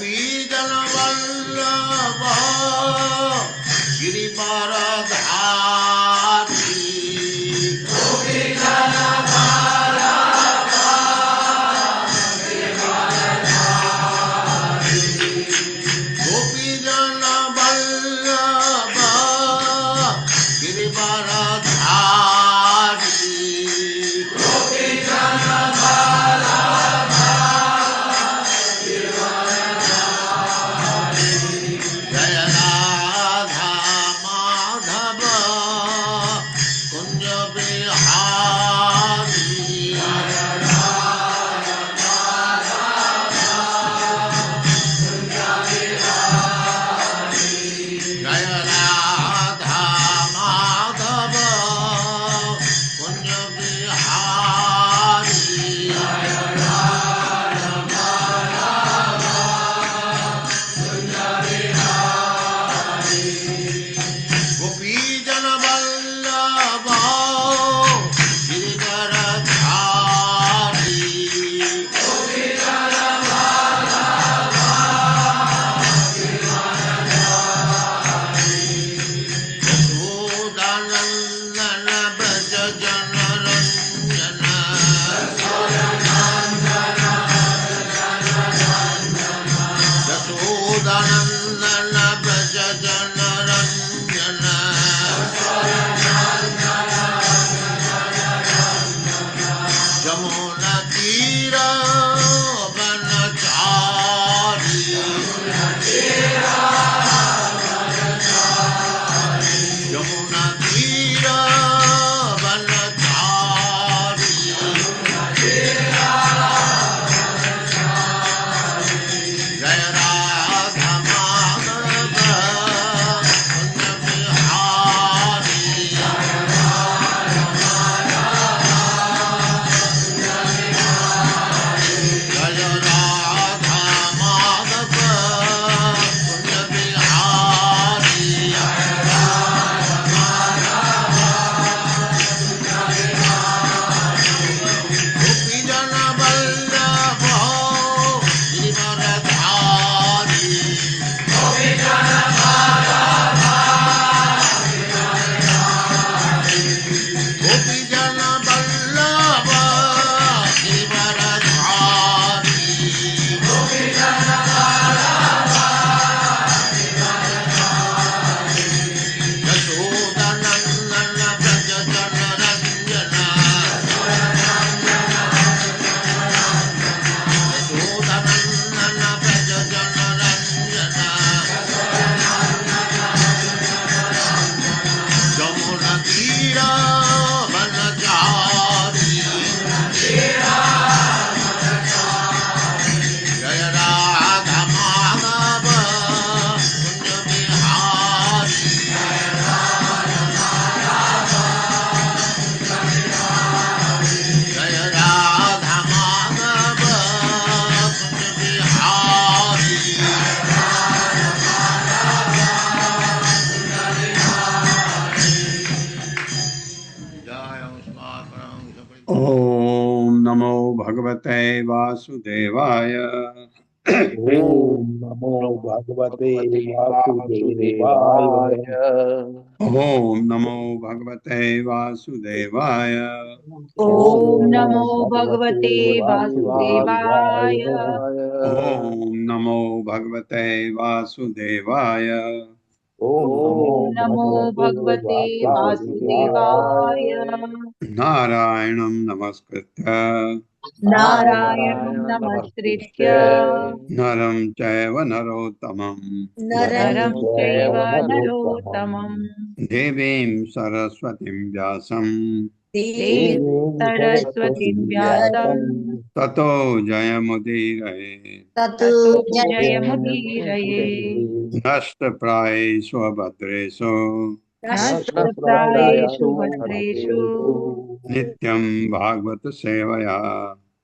गोपीजन वल्लभ गिरिवरधारी गोपीजन वल्लभ गिरिवरधारी जय राधा माधव कुंज बिहारी जय राधा माधव कुंज बिहारी गोपीजन वल्लभ गिरिवरधारी यशोदानंदन ब्रज जनरंजन यशोदानंदन ब्रज जनरंजन जमुना तीर वनचारी यमुना तीर वनचारी जय राधा माधव कुंज बिहारी जय राधा माधव कुंज बिहारी गोपीजन वल्लभ गिरिवरधारी गोपीजन वल्लभ गिरिवरधारी यशोदानंदन ब्रज जनरंजन यशोदानंदन ब्रज जनरंजन जमुना तीर वनचारी जय राधा माधव कुंज बिहारी जय राधा माधव कुंज बिहारी जय उस्मात् परम सपरिवार। ओम नमो भगवते वासुदेवाय। ओम नमो भगवते वासुदेवाय। ओम नमो भगवते वासुदेवाय। ओम नमो भगवते वासुदेवाय। ओम नमो भगवते वासुदेवाय। ओम नमो भगवते वासुदेवाय। नारायणं नमस्कृत्य नारायणं नमस्कृत्य नरं चैव नरोत्तमं नरं चैव नरोत्तमं देवीं सरस्वतीं व्यासं देवीं सरस्वतीं व्यासं ततो जयमुदीरये। ततो जयमुदीरये। नष्टप्रायेषु भद्रेषु नष्टप्रायेषु भद्रेषु नित्यं भागवत सेवया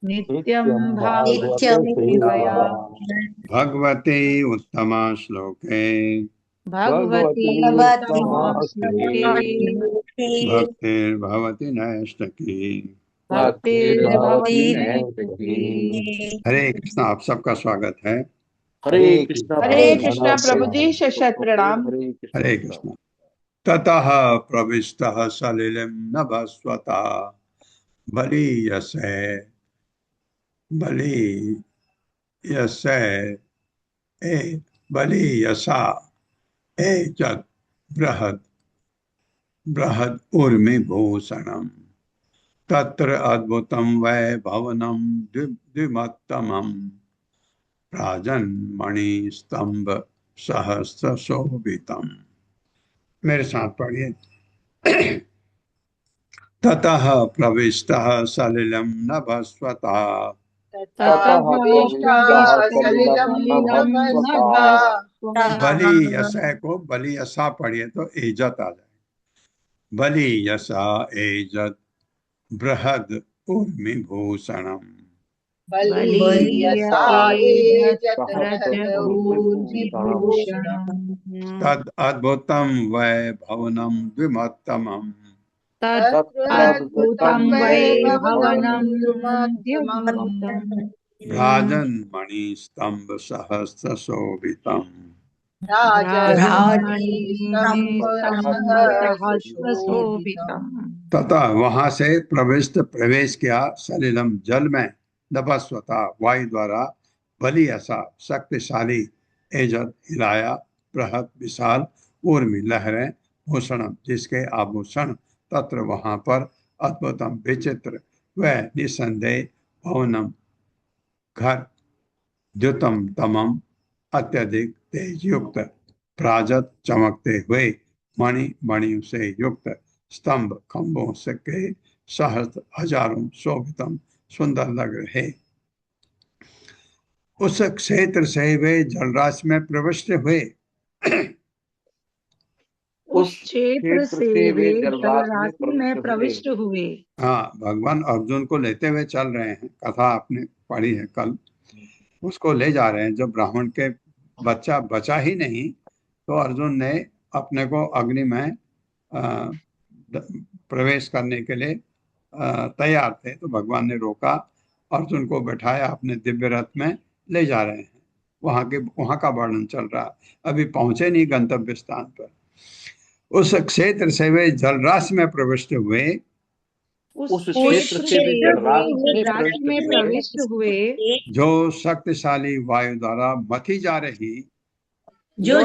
नित्यं भागवत सेवया भगवते उत्तमा श्लोके भगवती भक्तिर्भवति नैष्ठकी। भक्तिर्भवति नैष्ठकी। हरे कृष्ण। आप सबका स्वागत है। हरे कृष्णा हरे प्रभु जी, कृष्णा प्रभु जी, शत प्रणाम। हरे कृष्णा हरे कृष्ण। ततः प्रविष्टः सलिलं नभस्वतः बलीयसे बलीयसे ए बलीयसा एतत् बृहद् बृहद् ऊर्मिभूषणम् तत्र अद्भुतं वैभवनं द्विमत्तमम् राजन्मणिस्तंभ सहस्रशोभितम्। मेरे साथ पढ़िए। ततः प्रविष्टः सलिलं नभस्वतः ततः प्रविष्टः सलिलं सलिलं नभस्वतः नभस्वतः बलीयसा को बलीयसा पढ़िए तो इज्जत आ जाए। बलीयसा एजत बृहद उर्मिभूषणम् बलीयसा रजभूषणम् तद अद्भुतं वैभवनं द्विमत्तमम् तदद्भुतं वैभवनं द्युमत्तम् राजन्मणिस्तंभ सहस्रशोभितम् राजमणिस्तम्भसहस्रशोभितम्। तथा वहां से प्रवेश किया सलिलम जल में नभस्वता वायु द्वारा बलि ऐसा शक्तिशाली एजत हिलाया बृहद विशाल ऊर्मी लहरें भूषणम जिसके आभूषण तत्र वहां पर अद्भुतम विचित्र व निसंदेह भवनम घर द्युतम तमम अत्यधिक तेज युक्त प्राजत चमकते हुए मणियों से युक्त स्तंभ खंभों से के सहस्त्र हजारों शोभितम सुंदर लग रहे। उस क्षेत्र से वे जलराशि में प्रविष्ट हुए। उस क्षेत्र से वे जलराशि में प्रविष्ट हुए। हाँ, भगवान अर्जुन को लेते हुए चल रहे हैं। कथा आपने पढ़ी है कल। उसको ले जा रहे हैं। जब ब्राह्मण के बच्चा बचा ही नहीं तो अर्जुन ने अपने को अग्नि में प्रवेश करने के लिए तैयार थे, तो भगवान ने रोका, अर्जुन को बैठाया, अपने दिव्य रथ में ले जा रहे हैं। वहां का वर्णन चल रहा है, अभी पहुंचे नहीं गंतव्य स्थान पर। उस क्षेत्र से वे जलराशि में प्रविष्ट हुए। उस क्षेत्र से वे जलराशि में प्रविष्ट हुए जो शक्तिशाली वायु द्वारा मथी जा रही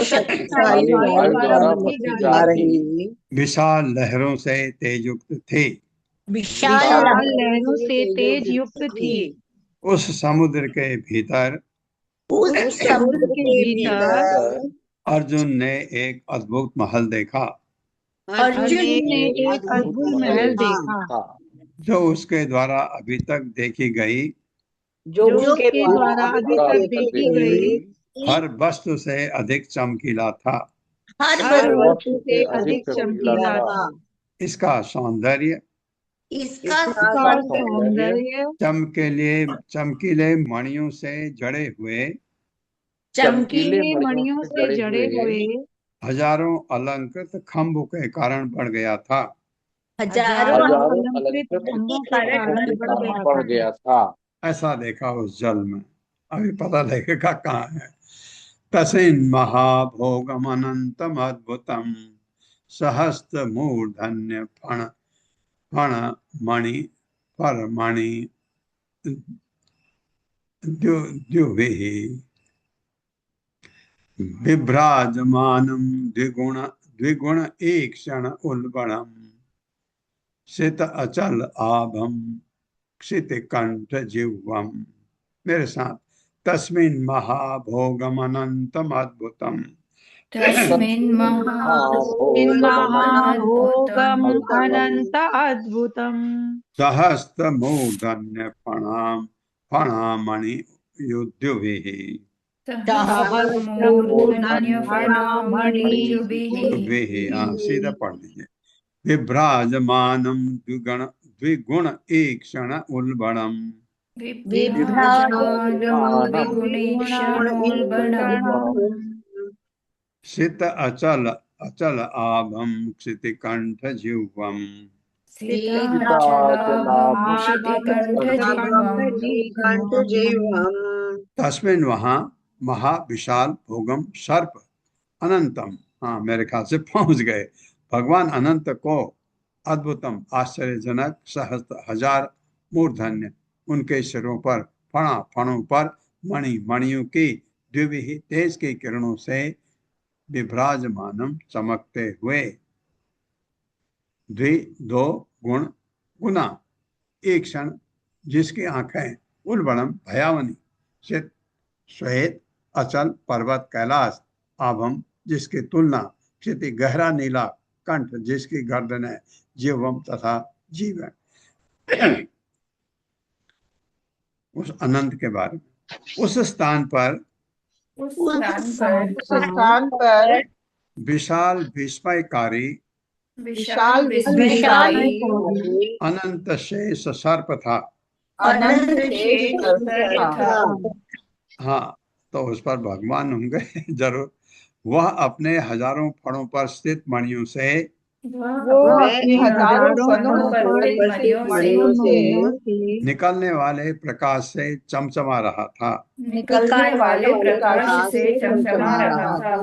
शक्तिशाली वायु द्वारा मथी जा रही विशाल लहरों से तेजयुक्त थी। विशाल लहरों से तेज युक्त थी। उस समुद्र के भीतर अर्जुन ने एक अद्भुत महल देखा। जो उसके द्वारा अभी तक देखी गई हर वस्तु से अधिक चमकीला था। इसका सौंदर्य चमकीले मणियों से जड़े हुए हजारों अलंकृत खंभों के कारण बढ़ गया था। बढ़ गया था। ऐसा देखा उस जल में, अभी पता लगेगा कहाँ है। तस्मिन् महाभोगम अनंतम अद्भुतम सहस्त्र मूर्धन्य फण फण मणि पर मणि द्युभिः बिभ्राजमानं द्विगुण ईक्षण उल्बणम् सित अचल आभम क्षित कंठ जिह्वम। मेरे साथ, तस्मिन् महाभोगम अनंतम अद्भुतम तस्मिन् महाभोगम अनंत अद्भुतम सहस्त्र मूर्धन्य फणामणि युद्युभिः सीधा पढ़ लीजिए। विभ्राजमानं द्विगुण ईक्षण उल्बणम् सित अचल आभम क्षितिकंठ जिह्वम् तस्मिन् वहां महाविशाल भोगम सर्प अनंतम, हाँ मेरे ख्याल से पहुंच गए, भगवान अनंत को अद्भुतम आश्चर्यजनक सहस्त्र हजार मूर्धन्य उनके सिरों पर फणा फणों पर मणियों की द्विविही तेज की किरणों से विभ्राजमानम चमकते हुए, दो गुण गुना, एक क्षण जिसकी आंखें उल्बणम भयावनी, चित श्वेत अचल पर्वत कैलाश, आभम जिसकी तुलना, क्षिति गहरा नीला, कंठ जिसकी गर्दन है, जीवम तथा जीव है। उस अनंत के बारे में, उस स्थान पर विशाल विस्मयकारी विशाल विस्मयकारी अनंत शेष सर्प था। अनंत शेष सर्प था। हाँ, तो उस पर भगवान होंगे जरूर। वह अपने हजारों फणों पर स्थित मणियों से, वो अपने हजारों फनों पर स्थित मणियों से निकलने वाले प्रकाश से चमचमा रहा था, निकलने वाले प्रकाश से चमचमा रहा था,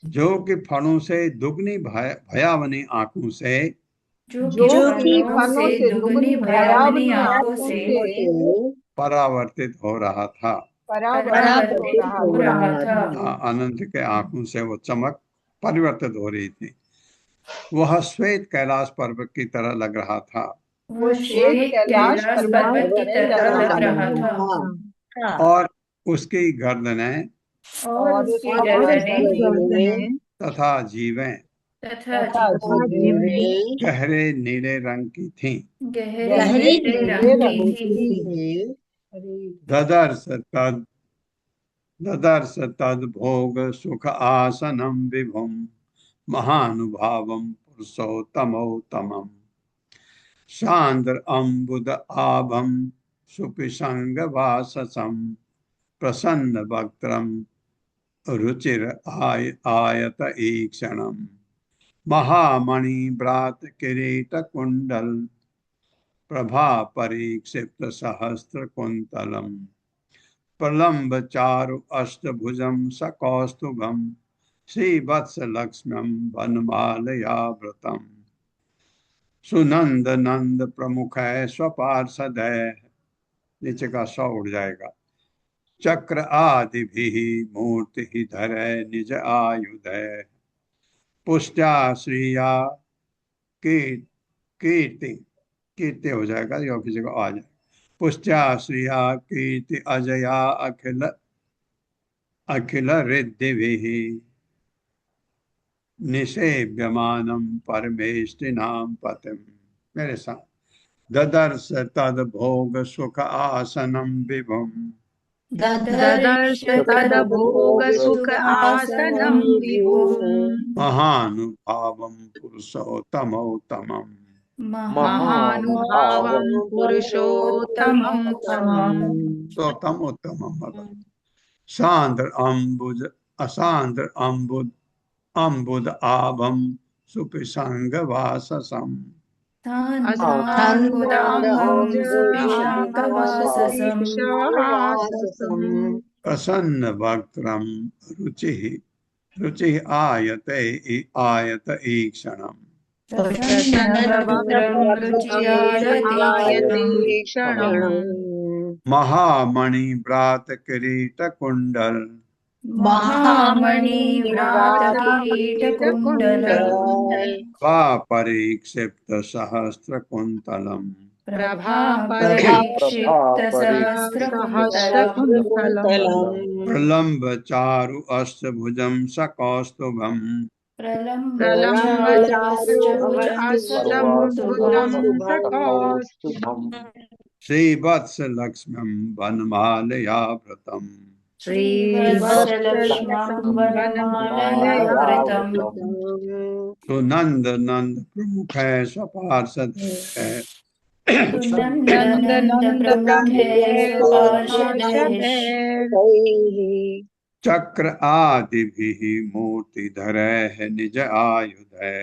जो कि फणों से दुगनी भयावनी आंखों से, जो कि फनों से दुगनी भयावनी आंखों से परावर्तित हो रहा था। परावर्तित हो रहा था। अनंत के आंखों से वो चमक परिवर्तित हो रही थी। वह श्वेत कैलाश पर्वत की तरह लग रहा था, वो श्वेत कैलाश पर्वत की तरह लग रहा था, और उसकी गर्दनें और उसकी गर्दनें तथा जीवें गहरे नीले रंग की थीं। गहरे नीले रंग की थी। ददर्श तद भोग सुख आसनम विभुम महानुभावम पुरुषोत्तमोत्तमम् सांद्र अम्बुद आभम सुपिसंग वाससम प्रसन्न वक्त्रम रुचिर आयत ईक्षणम महामणि व्रात किरीट कुंडल प्रभा परीक्षिप्त सहस्त्र कुंतलम प्रलंब चारु अष्टभुजम सकौस्तुभम श्रीवत्स लक्ष्म्यम वनमालयावृतम सुनंद नंद प्रमुख है स्वपार्षद, नीचे का सौ उड़ जाएगा, चक्र आदि भी मूर्ति ही धरे निज आयुध, पुष्ट्या श्रिया कीर्ति कीर्ति हो जाएगा, या किसी को आ जाए, पुष्ट्या श्रिया कीर्ति अजया अखिल अखिल रिद्धि भी निषेव्यमानम परमेष्टिनाम पतिम, मेरे साथ ददर्श तद भोग सुख आसनम विभुम ददर्श तद भोग सुख आसनम विभुम महानुभावम पुरुषोत्तमोत्तमम् महानुभावं पुरुषोत्तमं सांद्र अम्बुज असांद्र अम्बुद आभम सुपिसंग वाससम प्रसन्न वक्त्रम रुचि आयत ईक्षणम महामणि व्रात किरीट कुंडल परीक्षिप्त सहस्त्र कुंतलम प्रलंब चारु अष्टभुजम सकौस्तुभम श्रीवत्स लक्ष्म्यम वनमालयावृतम सुनंद नंद प्रमुख है स्वपार्षद है, चक्र आदि भी मूर्ति धरे है निज आयुध है,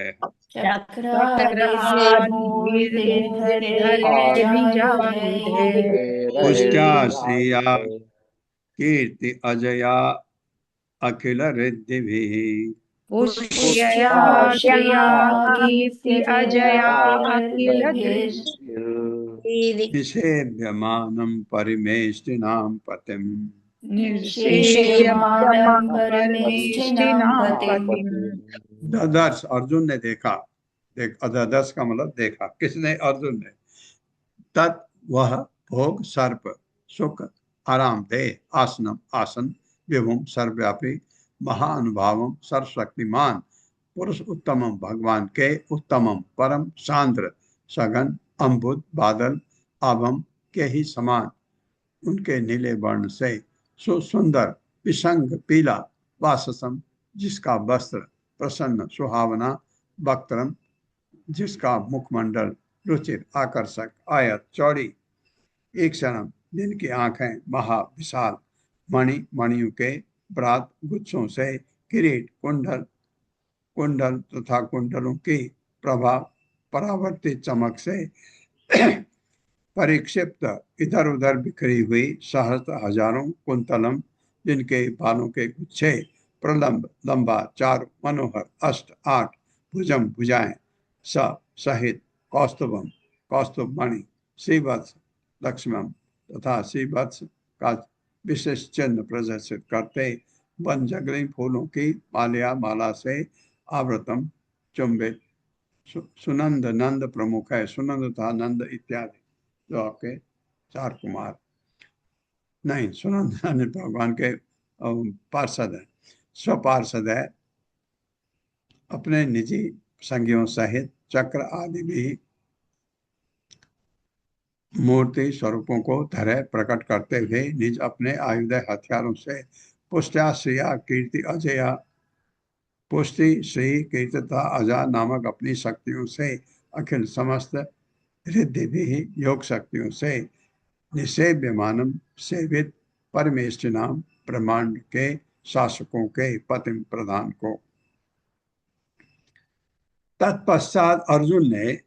पुष्ट्या श्रिया कीर्ति अजया अखिल रिद्धिभिः पुष्यया श्रिया कीर्ति अजया अखिल निषेव्यमानं परिमेष्टिनां पतिम् निर्षेव्यमानं परमेष्ठिनां पतिम्। ददर्श, अर्जुन ने देखा, ददर्श का मतलब देखा, किसने? अर्जुन ने। तत् वह भोग सर्प सुख आराम दे आसनम आसन विभुम सर्वव्यापी महानुभावम सर्वशक्तिमान पुरुष उत्तमम भगवान के उत्तमम परम सांद्र सघन अम्बुद बादल आभम के ही समान उनके नीले वर्ण से सुंदर विसंग पीला वाससम जिसका वस्त्र प्रसन्न सुहावना वक्त्रम जिसका मुखमंडल रुचिर आकर्षक आयत चौड़ी एक क्षण जिनकी आंखें महा विशाल मणियों के प्रात गुच्छों से किरीट कुंडल कुंडल तथा कुंडलों की प्रभा परावर्तित चमक से परिक्षिप्त इधर उधर बिखरी हुई सहस्त्र हजारों कुंतलम जिनके बालों के गुच्छे प्रलंब लंबा चार मनोहर अष्ट आठ भुजम भुजाएं सहित कौस्तुभम कौस्तुभ मणि श्रीवत्स लक्ष्मण तथा श्रीवत्स का विशेष चिन्ह प्रदर्शित करते वन जंगली फूलों की माला से आवृतम चुंबित सुनंद नंद प्रमुख है। सुनंद तथा नंद इत्यादि जो आपके चार कुमार नहीं, सुनंद भगवान के पार्षद है, स्वपार्षद है, अपने निजी संगियों सहित चक्र आदि भी मूर्ति स्वरूपों को धरे प्रकट करते हुए निज अपने आयुध हथियारों से पुष्टया श्रिया कीर्ति अजया पुष्टि श्री कीर्तिता अजा नामक अपनी शक्तियों से अखिल समस्त रिद्धि भी योग शक्तियों से निषेव्यमानम सेवित परमेष्ठि नाम ब्रह्मांड के शासकों के पतिम प्रधान को। तत्पश्चात अर्जुन ने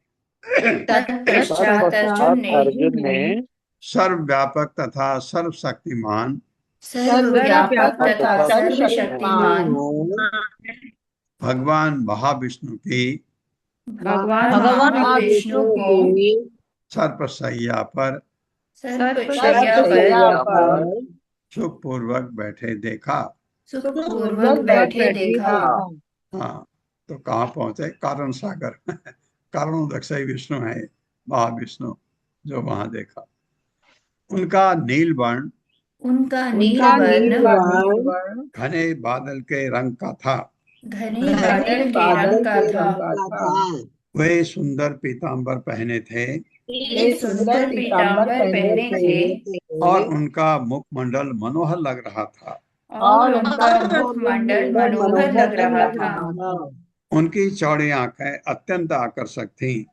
सर्वव्यापक तथा सर्वशक्तिमान भगवान महाविष्णु की सर्पशय्या पर सुखपूर्वक बैठे देखा। हाँ, तो कहाँ पहुंचे? कारण सागर कारणोदक्षी विष्णु है महाविष्णु जो वहां देखा। उनका नील वर्ण घने बादल के रंग का था। वे सुंदर पीतांबर पहने थे और उनका मुखमंडल मनोहर लग रहा था। उनकी चौड़ी आंखें अत्यंत आकर्षक थीं।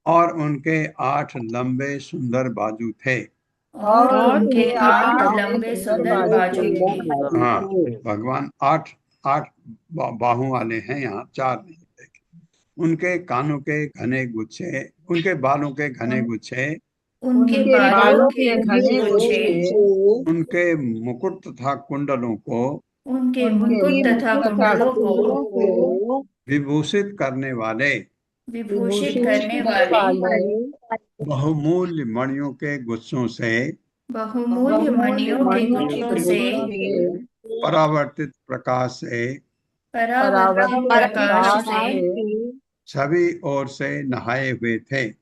और उनके 8 लंबे सुंदर बाजू थे। हाँ, भगवान 8 बाहों वाले हैं, यहाँ 4 नहीं देखे। उनके कानों के घने गुच्छे, उनके बालों के घने गुच्छे, उनके मुकुट तथा कुंडलों को विभूषित करने वाले बहुमूल्य मणियों के गुच्छों से परावर्तित प्रकाश से सभी ओर से नहाए हुए थे।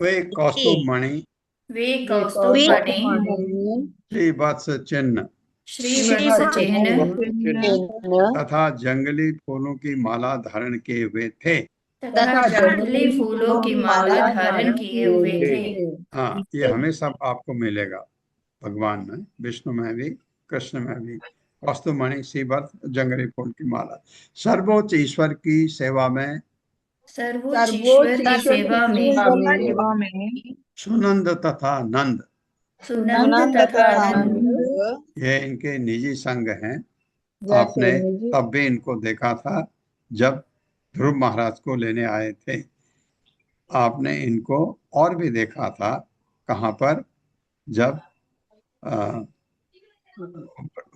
वे कौस्तुभ मणि श्रीवत्स चिन्ह तथा जंगली फूलों की माला धारण किए हुए थे। हाँ, ये हमें सब आपको मिलेगा भगवान में, विष्णु में भी, कृष्ण में भी। कौस्तुभ मणि श्रीवत्स जंगली फूल की माला सर्वोच्च ईश्वर की सेवा में सुनंद तथा नंद ये इनके निजी संग हैं। आपने तब भी इनको देखा था जब ध्रुव महाराज को लेने आए थे। आपने इनको और भी देखा था, कहाँ पर, जब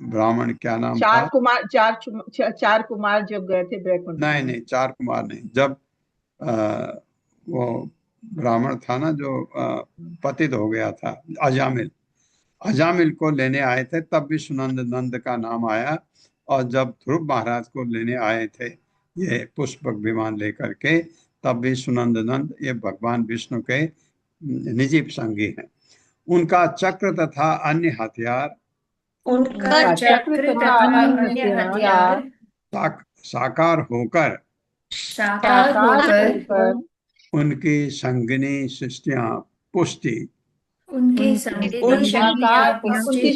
ब्राह्मण क्या नाम था? चार कुमार जब गए थे बैकुंठ। नहीं नहीं, चार कुमार नहीं, जब वो ब्राह्मण था ना जो पतित हो गया था, अजामिल, अजामिल को लेने आए थे, तब भी सुनंद नंद का नाम आया। और जब ध्रुव महाराज को लेने आए थे ये पुष्पक विमान लेकर के, तब भी सुनंद नंद ये भगवान विष्णु के निजी संगी हैं। उनका चक्र तथा अन्य हथियार उनका चक्र तथा अन्य हथियार साकार होकर साकार होकर उनकी संगिनी सृष्टियां पुष्टि, उनकी संगिनी शक्तियां पुष्टि,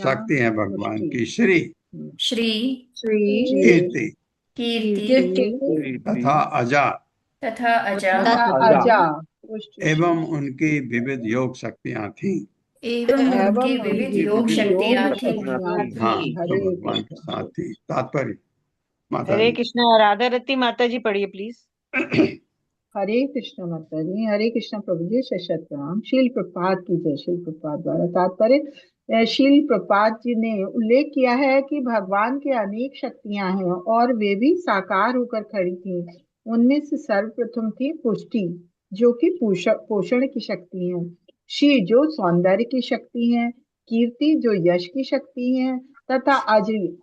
शक्ति है भगवान की, श्री श्री कीर्ति कीर्ति तथा अजा एवं उनकी विविध योग शक्तियां थी। एवं उनकी विविध योग शक्तियां थी। हाँ, तो भगवान के साथ थी। तात्पर्य माता हरे जी। कृष्णा। राधा रत्ती माता जी पढ़िए प्लीज। हरे कृष्ण माता जी। हरे कृष्ण प्रभु जी, शत प्रणाम। शील प्रपात की जय। शील प्रपात द्वारा तात्पर्य, शील प्रपात जी ने उल्लेख किया है कि भगवान के अनेक शक्तियां हैं और वे भी साकार होकर खड़ी थी। उनमें से सर्वप्रथम थी पुष्टि, जो कि पोषण की शक्ति है। शी, जो सौंदर्य की शक्ति है। कीर्ति, जो यश की शक्ति है। तथा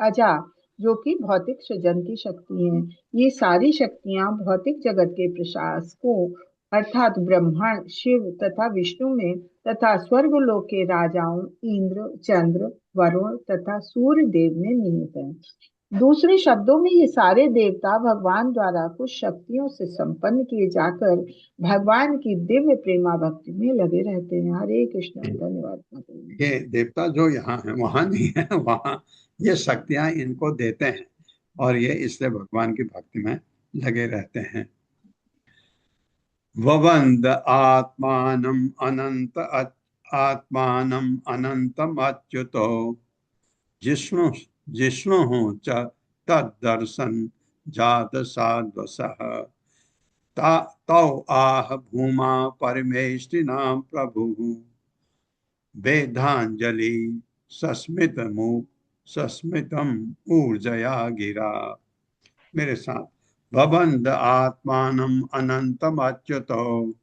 अजा, जो कि भौतिक सृजन की शक्ति है। ये सारी शक्तियां भौतिक जगत के प्रशासकों अर्थात ब्रह्मण, शिव तथा विष्णु में तथा स्वर्गलोक के राजाओं इंद्र, चंद्र, वरुण तथा सूर्य देव में निहित है। दूसरे शब्दों में ये सारे देवता भगवान द्वारा कुछ शक्तियों से संपन्न किए जाकर भगवान की दिव्य प्रेमा भक्ति में लगे रहते हैं। हरे कृष्ण। धन्यवाद। ये देवता जो यहाँ है वहां नहीं है, वहां ये शक्तियां इनको देते हैं और ये इसलिए भगवान की भक्ति में लगे रहते हैं। ववंद आत्मानम अनंत आत्मानम अनंतम अच्युतो जिष्णु जिष्णु च तद्दर्शन जात साध्वसः तौ आह भूमा परमेष्टिनां प्रभुः वेदांजलि सस्मितम ऊर्जया गिरा। मेरे साथ, भवन्द आत्मानम अनंतम अच्युतो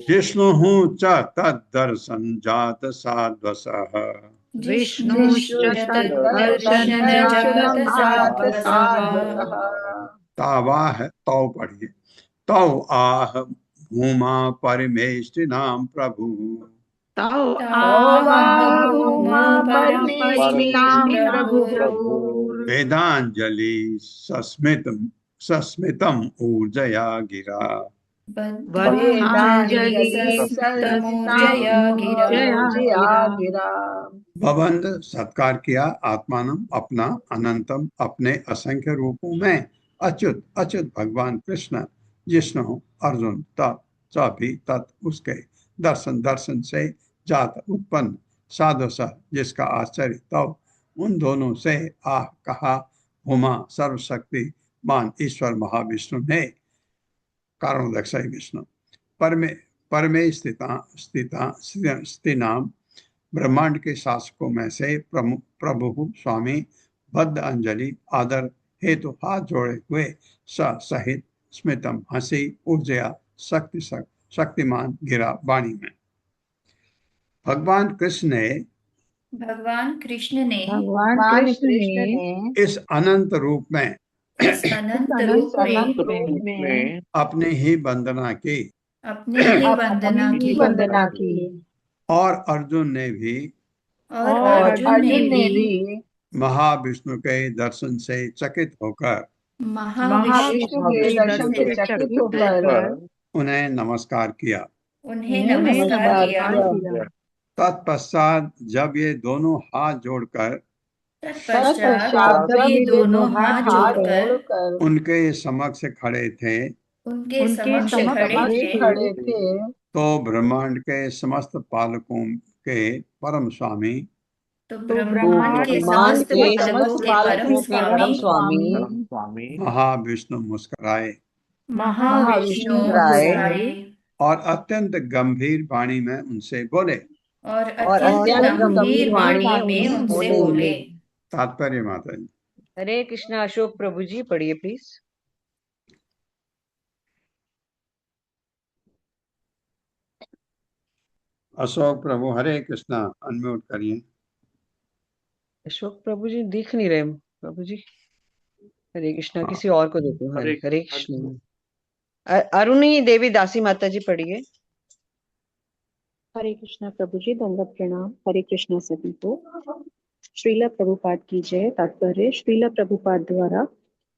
जिष्णुः च तद्दर्शन जात साध्वसः तावाह, तौ पढ़िए, तौ आह भूमा परमेष्टिनां प्रभु वेदांजलि सस्मितम ऊर्जया गिरा। भवंद, सत्कार किया, आत्मानम, अपना, अनंतम, अपने असंख्य रूपों में, अच्युत, अच्युत भगवान कृष्ण, जिष्णु अर्जुन, भी तत् उसके, दर्शन, दर्शन से, जात उत्पन्न, साधुस जिसका आश्चर्य, तब उन दोनों से, आह कहा, उमा सर्वशक्ति मान ईश्वर महाविष्णु ने, कारणोदक्षय विष्णु, परमे स्थिताम ब्रह्मांड के शासकों में से प्रभु स्वामी बद्ध अंजलि आदर हेतु हाथ जोड़े हुए सहित स्मितम हंसी ऊर्जा शक्तिमान गिरा वाणी में। भगवान कृष्ण ने इस अनंत रूप में अपने ही वंदना की और अर्जुन ने भी महाविष्णु के दर्शन से चकित होकर उन्हें नमस्कार किया। तत्पश्चात जब ये दोनों हाथ जोड़कर उनके समक्ष खड़े थे, तो ब्रह्मांड के समस्त पालकों के परम स्वामी तो तो ब्रह्मांड के ब्रह्मांड समस्त के पालकों समस्त के परम पालकों के परम स्वामी स्वामी महाविष्णु मुस्कुराए महाविष्णु मुस्कुराए मुस्कुराए और अत्यंत गंभीर वाणी में उनसे बोले। और और अत्यंत अत्यंत गंभीर गंभीर वाणी वाणी में उनसे बोले। तात्पर्य माता जी। हरे कृष्णा अशोक प्रभु जी पढ़िए please. Ashok Prabhu Hare Krishna unmute करिए। अशोक प्रभु जी दिख नहीं रहे प्रभु जी। हरे कृष्णा, हाँ। किसी और को देते हैं। हरे कृष्णा। अरुणी देवी दासी माता जी पढ़िए। हरे कृष्णा प्रभु जी, दंडवत प्रणाम। हरे कृष्णा सभी को। श्रीला प्रभुपाद की जय। तात्पर्य श्रीला प्रभुपाद द्वारा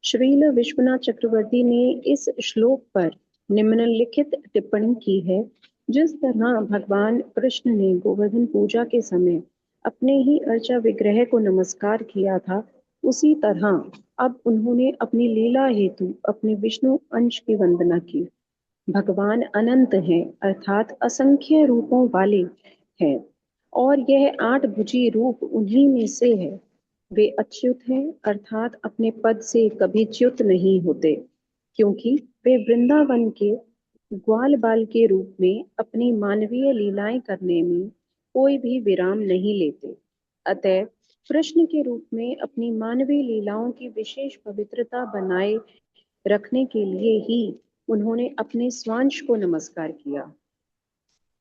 श्रील विश्वनाथ चक्रवर्ती ने इस श्लोक पर निम्नलिखित टिप्पणी की है। जिस तरह भगवान कृष्ण ने गोवर्धन पूजा के समय अपने ही अर्चा विग्रह को नमस्कार किया था, उसी तरह अब उन्होंने अपनी लीला हेतु अपने विष्णु अंश की वंदना की। भगवान अनंत हैं, अर्थात असंख्य रूपों वाले हैं, और यह 8 भुजी रूप उन्हीं में से है। वे अच्युत हैं, अर्थात अपने पद से कभी च्युत नहीं होते, क्योंकि वे वृंदावन के ग्वाल बाल के रूप में अपनी मानवीय लीलाएं करने में कोई भी विराम नहीं लेते। अतः कृष्ण के रूप में अपनी मानवीय लीलाओं की विशेष पवित्रता बनाए रखने के लिए ही उन्होंने अपने स्वांश को नमस्कार किया।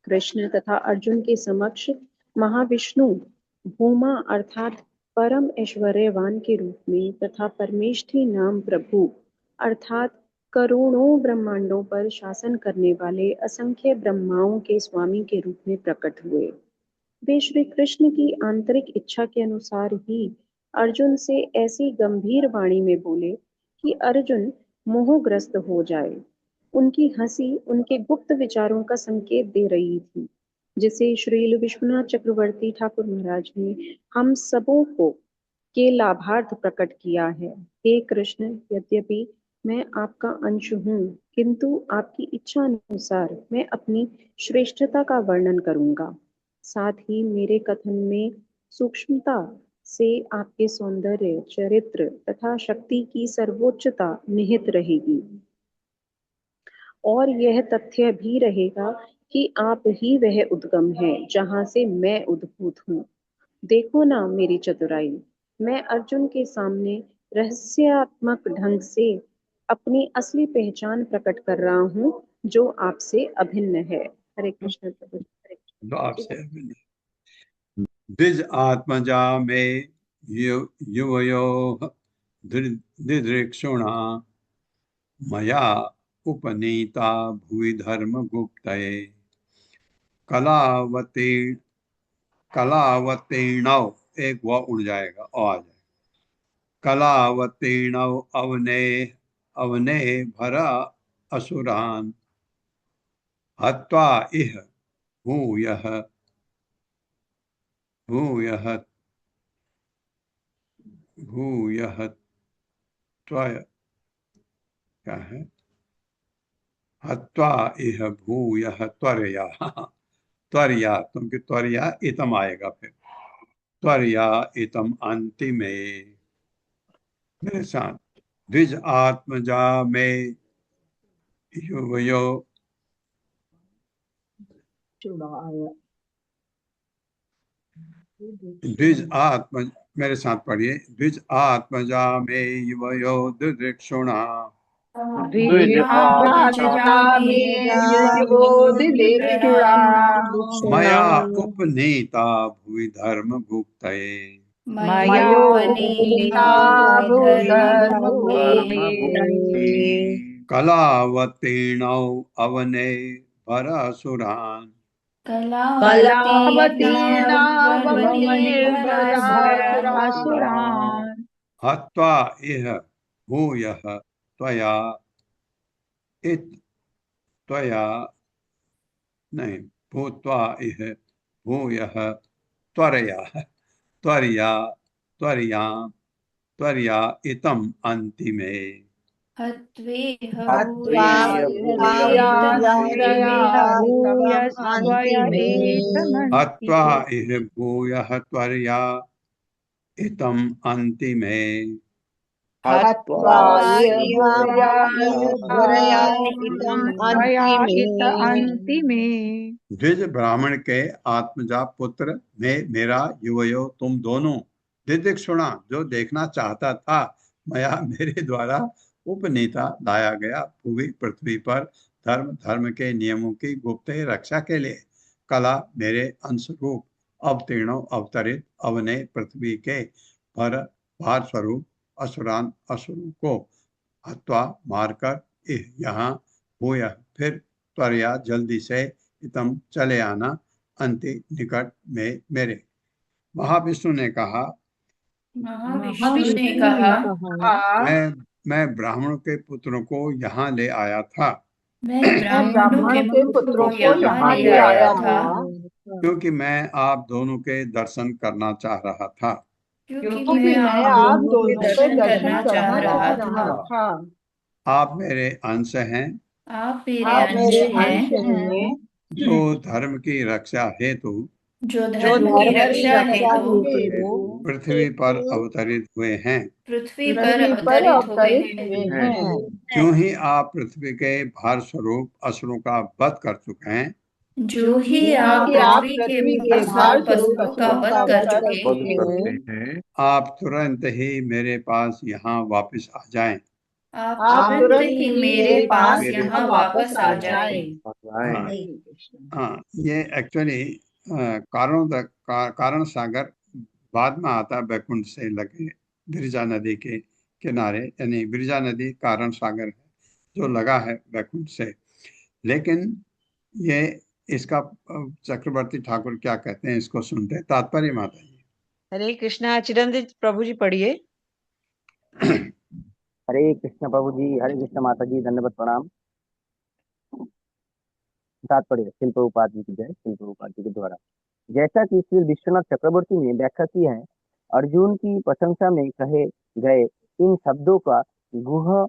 कृष्ण तथा अर्जुन के समक्ष महाविष्णु भूमा अर्थात परम ऐश्वर्यवान के रूप में तथा परमेष्ठी नाम प्रभु अर्थात करोड़ों ब्रह्मांडों पर शासन करने वाले असंख्य ब्रह्माओं के स्वामी के रूप में प्रकट हुए। वे श्री कृष्ण की आंतरिक इच्छा के अनुसार ही अर्जुन से ऐसी गंभीर वाणी में बोले कि अर्जुन मोहग्रस्त हो जाए। उनकी हंसी उनके गुप्त विचारों का संकेत दे रही थी, जिसे श्रील विश्वनाथ चक्रवर्ती ठाकुर महाराज ने हम सबों को के लाभार्थ प्रकट किया है। हे कृष्ण, यद्यपि मैं आपका अंश हूँ, किंतु आपकी इच्छा अनुसार मैं अपनी श्रेष्ठता का वर्णन करूंगा। साथ ही मेरे कथन में सूक्ष्मता से आपके सौंदर्य, चरित्र तथा शक्ति की सर्वोच्चता निहित रहेगी, और यह तथ्य भी रहेगा कि आप ही वह उद्गम है जहाँ से मैं उद्भूत हूँ। देखो ना मेरी चतुराई, मैं अर्जुन के सामने रहस्यात्मक ढंग से अपनी असली पहचान प्रकट कर रहा हूँ, जो आपसे अभिन्न है। हरे कृष्ण प्रभु। हरे कृष्ण। तो आपसे द्विज आत्मजा में युवयो दिदृक्षुणा मया उपनीता भुवि धर्म गुप्तये कलावती कलावतीर्णव एक वह उड़ जाएगा और आ जाएगा। कलावतीर्णव अवने अवने भरा असुरान हत्वा इह भूयः भूयः भूयः त्वय क्या है हत्वा इह भूयः त्वरया त्वरया क्योंकि त्वरया इतम आएगा फिर त्वरया इतम अंतिमे मेरे साथ द्विज आत्मजा में युवयो द्विज आत्म मेरे साथ पढ़िए द्विज आत्मजा में युवयो दिदृक्षुणा मया उपनीता भुवि धर्म गुप्तये मयोपनीता भूधर्म कलावतीर्णौ अवने भरासुरान् कलावतीर्णावनिर्भरासुरान् हत्वा इह भूयः त्वया इत त्वया नहीं भूत्वा इह भूयः त्वरया त्वरया त्वरया त्वरया इतम अंतिमे हत्वेह हत्वा भूयस्त्वया हत्वा एतमन्ति इह भूयः त्वरया इतम् अन्तिमे हत्वा त्वया इत अन्तिमे। द्विज ब्राह्मण के आत्मजा पुत्र में मेरा युवयो तुम दोनों दिदिक सुना जो देखना चाहता था मया मेरे द्वारा उपनीता लाया गया भूमि पृथ्वी पर धर्म धर्म के नियमों की गुप्त रक्षा के लिए कला मेरे अंश रूप अवतीर्ण अवतरित अवने पृथ्वी के पर भार स्वरूप असुरान असुरों को हत्वा मारकर यहाँ भूय फिर त्वरया जल्दी से इतम चले आना अंति निकट में मेरे। महाविष्णु ने कहा महाविष्णु ने कहा मैं ब्राह्मणों के पुत्रों को यहाँ ले आया था मैं मैं ब्राह्मणों ब्राह्मण के के पुत्रों पुत्रों को को यहाँ यहाँ ले ले आया आया था था क्योंकि मैं आप दोनों के दर्शन करना चाह रहा था क्योंकि मैं मैं आप आप दोनों दोनों के के दर्शन दर्शन करना करना चाह चाह रहा रहा था। था। आप मेरे अंश हैं आप मेरे आप अंश मेरे हैं अंश हैं जो धर्म की रक्षा हेतु जो धर्म की रक्षा हेतु पृथ्वी पर अवतरित हुए हैं। पृथ्वी पर पृथ्वी पर अवतरित हुए अवतरित हैं। हुए हैं। क्यों ही आप पृथ्वी के भार स्वरूप असुरों का वध कर चुके हैं जो ही आप कि आप पृथ्वी पृथ्वी के के भार भार स्वरूप स्वरूप का असुरों का वध कर वध कर चुके चुके हैं। हैं। आप तुरंत ही मेरे पास यहाँ वापस आ जाएं। आप आप तुरंत तुरंत ही ही मेरे मेरे पास पास यहाँ यहाँ वापस वापस आ आ जाए। जाए। हाँ हाँ, ये एक्चुअली कारण सागर बाद में आता है बैकुंठ से लगे बिरजा नदी के किनारे, यानी बिरजा नदी कारण सागर है जो लगा है बैकुंठ से। लेकिन ये इसका चक्रवर्ती ठाकुर क्या कहते हैं इसको सुनते हैं। तात्पर्य माता जी। हरे कृष्णा। चिरंजीव प्रभु जी पढ़िए। हरे कृष्ण प्रभु जी, हरे कृष्ण माता जी, धन्यवाद प्रणाम। तात्पर्य शिल प्रभुपाद जी की जय। शिल प्रभुपाद जी के द्वारा जैसा कि श्री विश्वनाथ चक्रवर्ती ने व्याख्या की है, अर्जुन की प्रशंसा में कहे गए इन शब्दों का गुह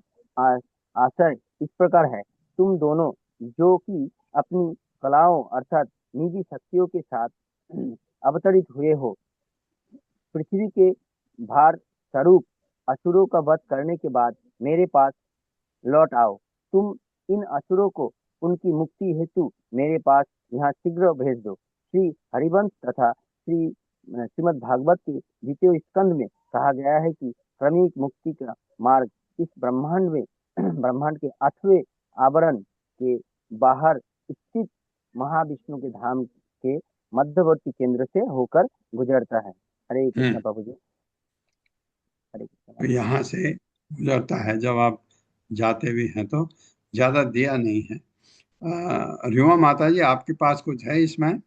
आशय इस प्रकार है। तुम दोनों जो कि अपनी कलाओं अर्थात निजी शक्तियों के साथ अवतरित हुए हो, पृथ्वी के भार स्वरूप असुरों का वध करने के बाद मेरे पास लौट आओ। तुम इन असुरों को उनकी मुक्ति हेतु मेरे पास यहाँ शीघ्र भेज दो। श्री हरिवंश तथा श्रीमद् भागवत के द्वितीय स्कंद में कहा गया है कि क्रमिक मुक्ति का मार्ग इस ब्रह्मांड में ब्रह्मांड के 8वें आवरण के बाहर स्थित महाविष्णु के धाम के मध्यवर्ती केंद्र से होकर गुजरता है। हरे कृष्ण प्रभु जी। हरे कृष्ण। यहाँ से गुजरता है। जब आप जाते भी हैं तो ज्यादा दिया नहीं है। रिमा माता जी, आपके पास कुछ है इसमें?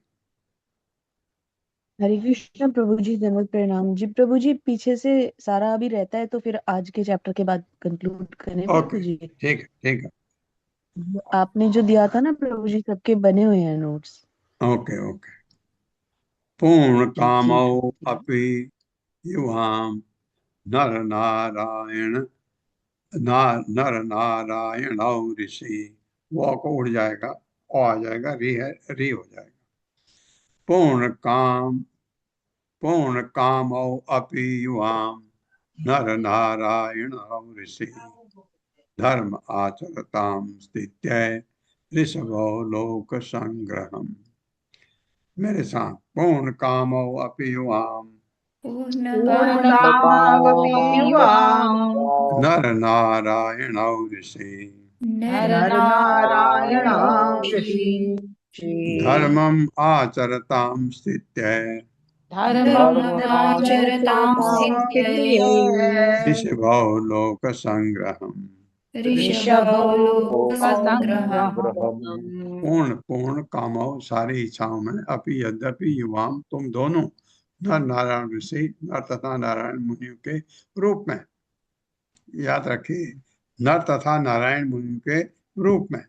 हरे कृष्ण प्रभु जी, धन्यवाद प्रणाम जी। प्रभु जी पीछे से सारा अभी रहता है तो फिर आज के चैप्टर के बाद कंक्लूड करें प्रभु ओके, जी। ठीक है। आपने जो दिया था ना प्रभु जी, सबके बने हुए हैं नोट्स। ओके। पूर्ण जी, कामौ ठीक है। अपि युवाम नर नारायण ऋषि। वो को उड़ जाएगा, ओ आ जाएगा, री है, री हो जाएगा। पूर्ण कामौ अपि युवाम नर नारायण ऋषि धर्म आचरताम स्थित्य ऋषभो लोक संग्रहम। मेरे साथ पूर्ण कामौ अपि युवाम पूर्णकामावपि युवाम् नर नारायण ऋषि नरनारायणां ऋषि धर्मम आचरताम स्थित्य धर्ममाचरतां स्थित्य ऋषभो लोक संग्रहम। ऋषभो लोकसंग्रहम्। पूर्ण कामो, सारी इच्छाओं में, अपि यद्यपि युवाम, तुम दोनों नर नारायण ऋषि, नर तथा नारायण मुनियों के रूप में। याद रखिए, नर तथा नारायण मुनियों के रूप में।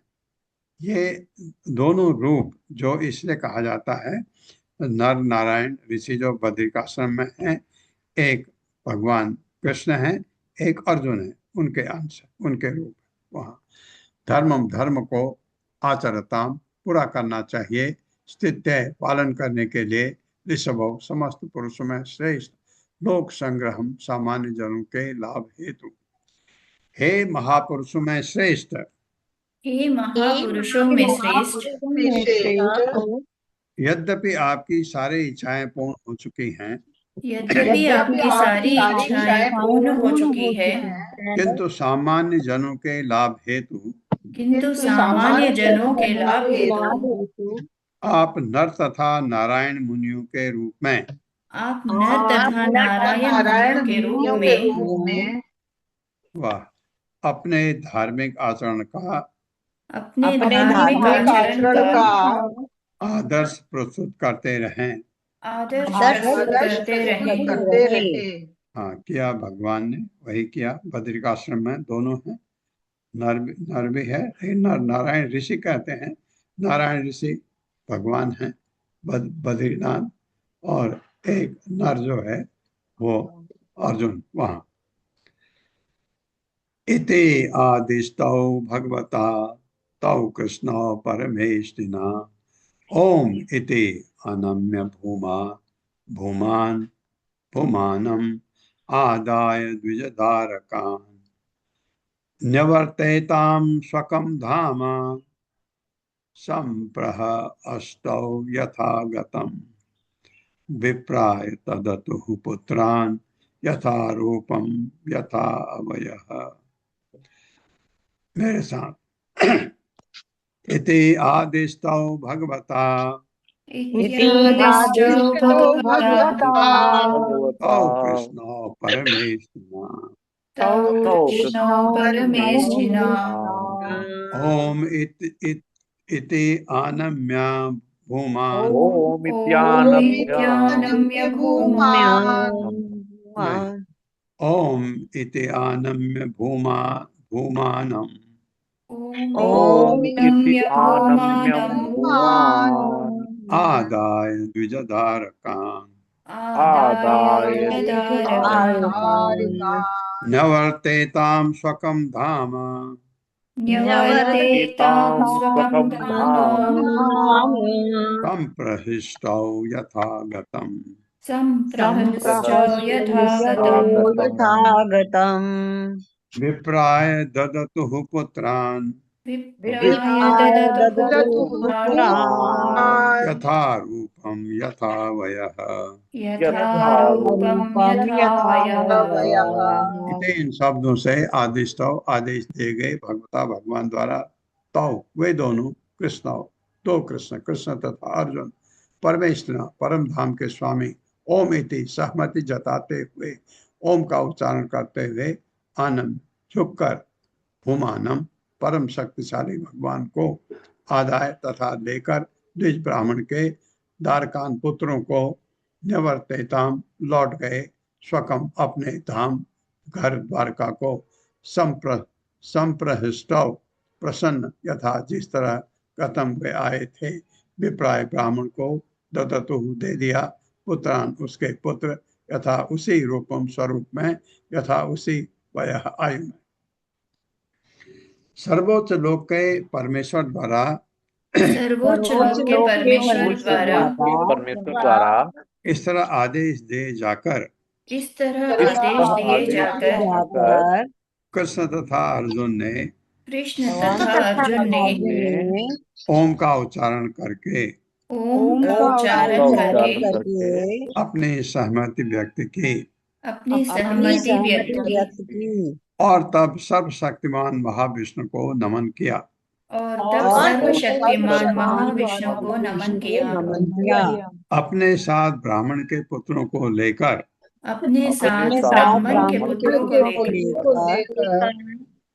ये दोनों रूप जो इसलिए कहा जाता है, नर नारायण ऋषि जो बद्रिकाश्रम में है, एक भगवान कृष्ण है, एक अर्जुन है। उनके अंश, उनके रूप वहाँ। धर्म को आचरताम पूरा करना चाहिए, स्थित्य पालन करने के लिए ऋषभ समस्त पुरुषों में श्रेष्ठ, लोक संग्रहम सामान्य जनों के लाभ हेतु। हे महापुरुषों में श्रेष्ठ, हे महापुरुषों में श्रेष्ठ, यद्यपि आपकी सारी इच्छाएं पूर्ण हो चुकी हैं, यद्यपि आपकी सारी इच्छाएं पूर्ण हो चुकी है, किंतु सामान्य जनों के लाभ हेतु किंतु सामान्य जनों के लाभ हेतु आप नर तथा नारायण मुनियों के रूप में आप नर तथा नारायण मुनियों के रूप में वाह अपने धार्मिक आचरण का अपने धार्मिक आचरण का आदर्श प्रस्तुत करते रहें। आदर्श प्रस्तुत करते रहे। हाँ, किया भगवान ने, वही किया। बद्रिकाश्रम में दोनों हैं, नर भी है, नारायण ऋषि कहते हैं। नारायण ऋषि भगवान हैं बद्रीनाथ, और एक नर जो है वो अर्जुन वहाँ। इति आदिष्टौ भगवता तौ कृष्ण परमेष्टिना ओम इति अनम्य भूमानम् आदाय द्विजधारकान् न्यवर्तेतां स्वकं धाम संप्रह अष्टौ यथा गतम् विप्राय तदतुः पुत्रान् यथा रूपम यथा अवयः। मेरे साथ इति आदिष्टौ भगवता तौ कृष्ण परमेष्ठिना ओम इति आनम्य भूमान् ओम इति आनम्य भूमानम् आदाय द्विजधारकान् न्यवर्तेतां स्वकं धाम संप्रहिष्टौ यथा गतम् विप्राय ददतुः पुत्रान् यथा रूपम यथा वयः। इन शब्दों से आदेश दिए गए भगवता भगवान द्वारा। तौ वे दोनों कृष्ण, दो कृष्ण तथा अर्जुन परमेश्वर परम धाम के स्वामी ओम इति सहमति जताते हुए ओम का उच्चारण करते हुए आनंद झुककर भूमानम परम शक्तिशाली भगवान को आदाय तथा लेकर द्विज ब्राह्मण के दारकान पुत्रों को निवर्तेताम लौट गए स्वकम अपने धाम घर द्वारका को संप्रहिष्टव प्रसन्न यथा जिस तरह कथम वे आए थे विप्राय ब्राह्मण को ददतु दे दिया पुत्रान उसके पुत्र यथा उसी रूपम स्वरूप में यथा उसी वयः आयु में। सर्वोच्च लोक के परमेश्वर द्वारा इस तरह आदेश दिए जाकर कृष्ण तथा अर्जुन ने ओम का उच्चारण करके अपनी सहमति व्यक्त की और तब सर्वशक्तिमान महाविष्णु को नमन किया। अपने साथ ब्राह्मण के पुत्रों को लेकर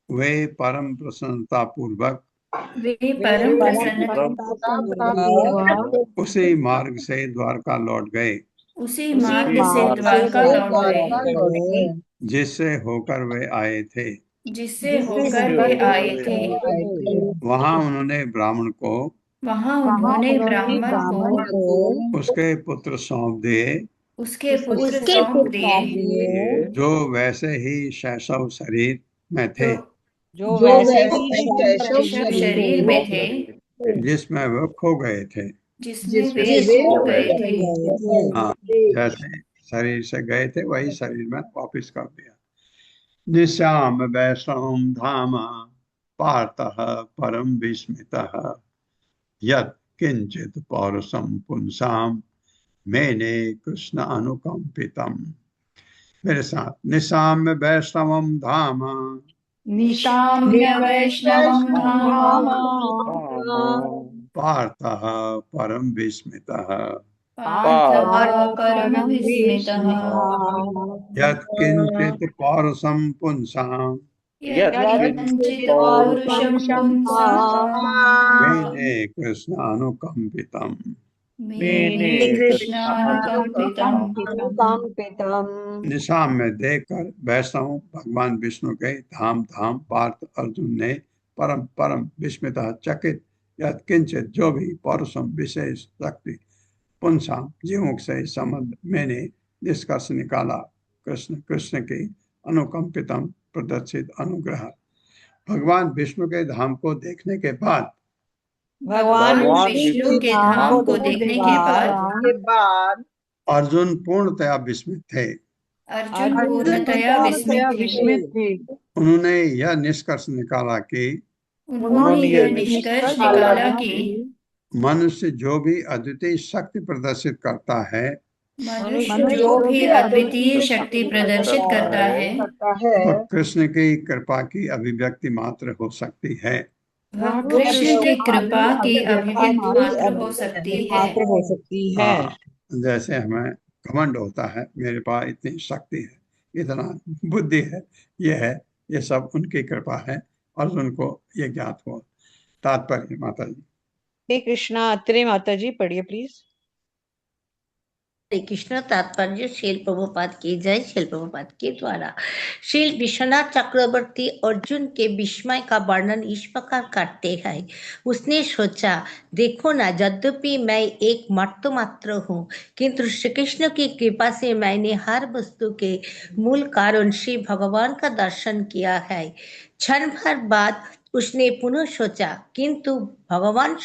वे परम प्रसन्नता पूर्वक उसी मार्ग से द्वारका लौट गए जिससे होकर वे आए थे। वहां उन्होंने ब्राह्मण को उसके पुत्र सौंप दिए जो वैसे ही शैशव शरीर में थे, जो जो वैसे वैसे ही ही शैशव शैशव शैशव शरीर शरीर में में थे, थे, जिसमें वो खो गए थे। जिसमें वे जिसमें वे खो खो गए गए थे। थे। हाँ, जैसे शरीर से गए थे वही शरीर में वापिस कर दिया। निशाम वैष्णव धाम पार्थः परम विस्मितः यत् किंचित पौरुषम पुंसाम मैंने कृष्ण अनुकंपितम। मेरे साथ, निशाम वैष्णवम धाम निशाम्य वैष्णवं धाम पार्थः परम विस्मितः पार्थः परम परमविस्मितः यत् किंचित पौरुषम पुंसाम यत्किञ्चित् पौरुषं पुंसाम् मैंने कृष्ण अनुकंपितम। मेने कृष्णानुकम्पितम्। निशाम में देखकर वैष्णव भगवान विष्णु के धाम धाम पार्थ अर्जुन ने परम परम विस्मित चकित यत्किंचित जो भी पौरुषम विशेष शक्ति पुंसा जीवों से संबंध मैंने निष्कर्ष निकाला कृष्ण कृष्ण के अनुकंपितम प्रदर्शित अनुग्रह। भगवान विष्णु के धाम को देखने के बाद भगवान विष्णु के धाम को देखने के बाद अर्जुन पूर्णतया विस्मित थे। अर्जुन पूर्णतया विस्मित थे। उन्होंने यह निष्कर्ष निकाला कि उन्होंने यह निष्कर्ष निकाला कि मनुष्य जो भी अद्वितीय शक्ति प्रदर्शित करता है मनुष्य जो भी अद्वितीय शक्ति प्रदर्शित करता है वह कृष्ण की कृपा की अभिव्यक्ति मात्र हो सकती है। वह कृष्ण की कृपा की अभिव्यक्ति मात्र हो सकती है। जैसे हमें घमंड होता है, मेरे पास इतनी शक्ति है, इतना बुद्धि है, ये सब उनकी कृपा है। अर्जुन को ये ज्ञात हुआ। तात्पर्य माता जी। हे कृष्णा, अत्रे माता जी पढ़िए प्लीज। हरे कृष्ण। तात्पर्य श्रील प्रभुपाद की जय। श्रील प्रभुपाद के द्वारा श्रील विश्वनाथ चक्रवर्ती अर्जुन के विस्मय का वर्णन इस प्रकार करते हैं। उसने सोचा, देखो ना, यद्यपि मैं एक मर्त्य मात्र हूँ, किंतु श्री कृष्ण की कृपा से मैंने हर वस्तु के मूल कारण श्री भगवान का दर्शन किया है। क्षण भर बाद उसने पुनः सोचा, किंतु भगवान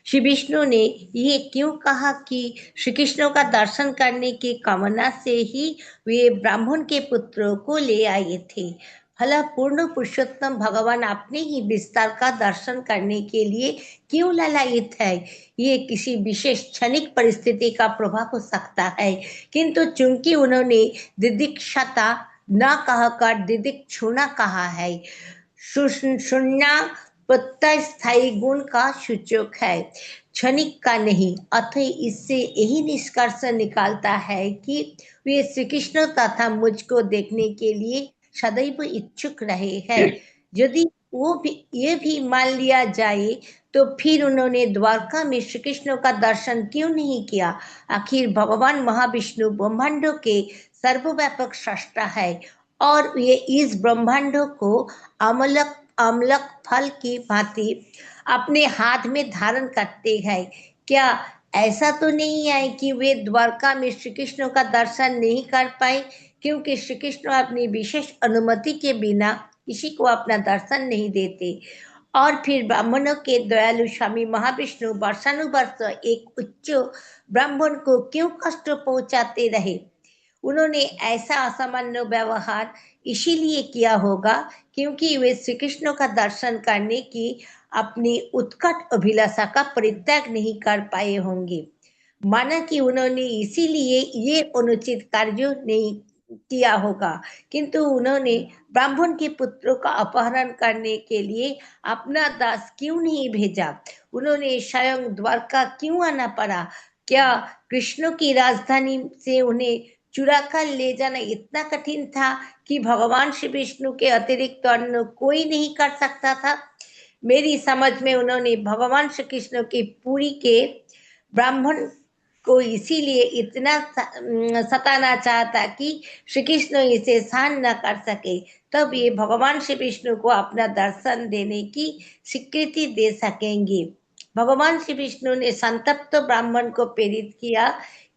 श्री विष्णु ने ये क्यों कहा कि श्री कृष्ण का दर्शन करने की कामना से ही वे ब्राह्मण के पुत्रों को ले आए थे। भला पूर्ण पुरुषोत्तम भगवान अपने ही विस्तार का दर्शन करने के लिए क्यों लालायित है? ये किसी विशेष क्षणिक परिस्थिति का प्रभाव हो सकता है, किंतु चूंकि उन्होंने दिदिक्षता न कहकर दिदिक्षुणा कहा है, सुनना प्रत्यय स्थायी गुण का सूचक है, क्षणिक का नहीं। अतः इससे यही निष्कर्ष निकालता है कि वे श्री कृष्ण तथा मुझको देखने के लिए सदैव इच्छुक रहे हैं। यदि ये भी मान लिया जाए तो फिर उन्होंने द्वारका में श्री कृष्ण का दर्शन क्यों नहीं किया? आखिर भगवान महाविष्णु ब्रह्मांडों के सर्वव्यापक सृष्टा है और ये इस ब्रह्मांडों को अमलक फल की भांति अपने हाथ में धारण करते हैं। क्या ऐसा तो नहीं है कि वे द्वारका में श्री कृष्ण का दर्शन नहीं कर पाए, क्योंकि श्री कृष्ण अपनी विशेष अनुमति के बिना किसी को अपना दर्शन नहीं देते। और फिर ब्राह्मणों के दयालु स्वामी महाविष्णु वर्षानुवर्ष एक उच्च ब्राह्मण को क्यों कष्ट पहुंचाते रहे? उन्होंने ऐसा असामान्य व्यवहार इसीलिए किया होगा क्योंकि वे श्री कृष्ण का दर्शन करने की अपनी उत्कट अभिलाषा का परित्याग नहीं कर पाए होंगे। माना कि उन्होंने इसीलिए ये अनुचित कार्य नहीं किया होगा, किंतु उन्होंने ब्राह्मण के पुत्रों का अपहरण करने के लिए अपना दास क्यों नहीं भेजा? उन्होंने स्वयं द्वारका क्यों आना पड़ा? क्या कृष्ण की राजधानी से उन्हें चुरा कर ले जाना इतना कठिन था कि भगवान श्री विष्णु के अतिरिक्त अन्य कोई नहीं कर सकता था? मेरी समझ में उन्होंने भगवान श्री कृष्ण की पूरी के ब्राह्मण को इसीलिए इतना सताना चाहता कि श्री कृष्ण इसे सहन न कर सके, तब ये भगवान श्री विष्णु को अपना दर्शन देने की स्वीकृति दे सकेंगे। भगवान श्री विष्णु ने संतप्त ब्राह्मण को प्रेरित किया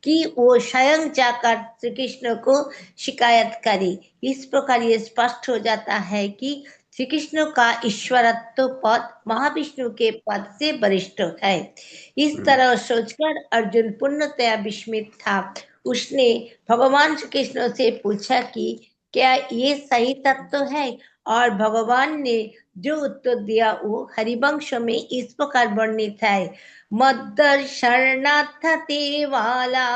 कि वो स्वयं जाकर श्री कृष्ण को शिकायत करे। इस प्रकार ये स्पष्ट हो जाता है कि श्री कृष्ण का ईश्वरत्व पद महाविष्णु के पद से वरिष्ठ है। इस तरह सोचकर अर्जुन पूर्णतया विस्मित था। उसने भगवान श्री कृष्ण से पूछा कि क्या ये सही तत्व है, और भगवान ने जो उत्तर दिया वो हरिवंश में इस प्रकार वर्णित है। मद्दर्शनाथ ते वाला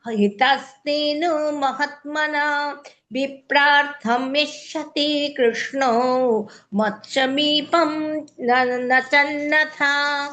हितस्तेन महात्मना विप्रार्थम यश्यते कृष्णो मत्समीपम न चन्नथा।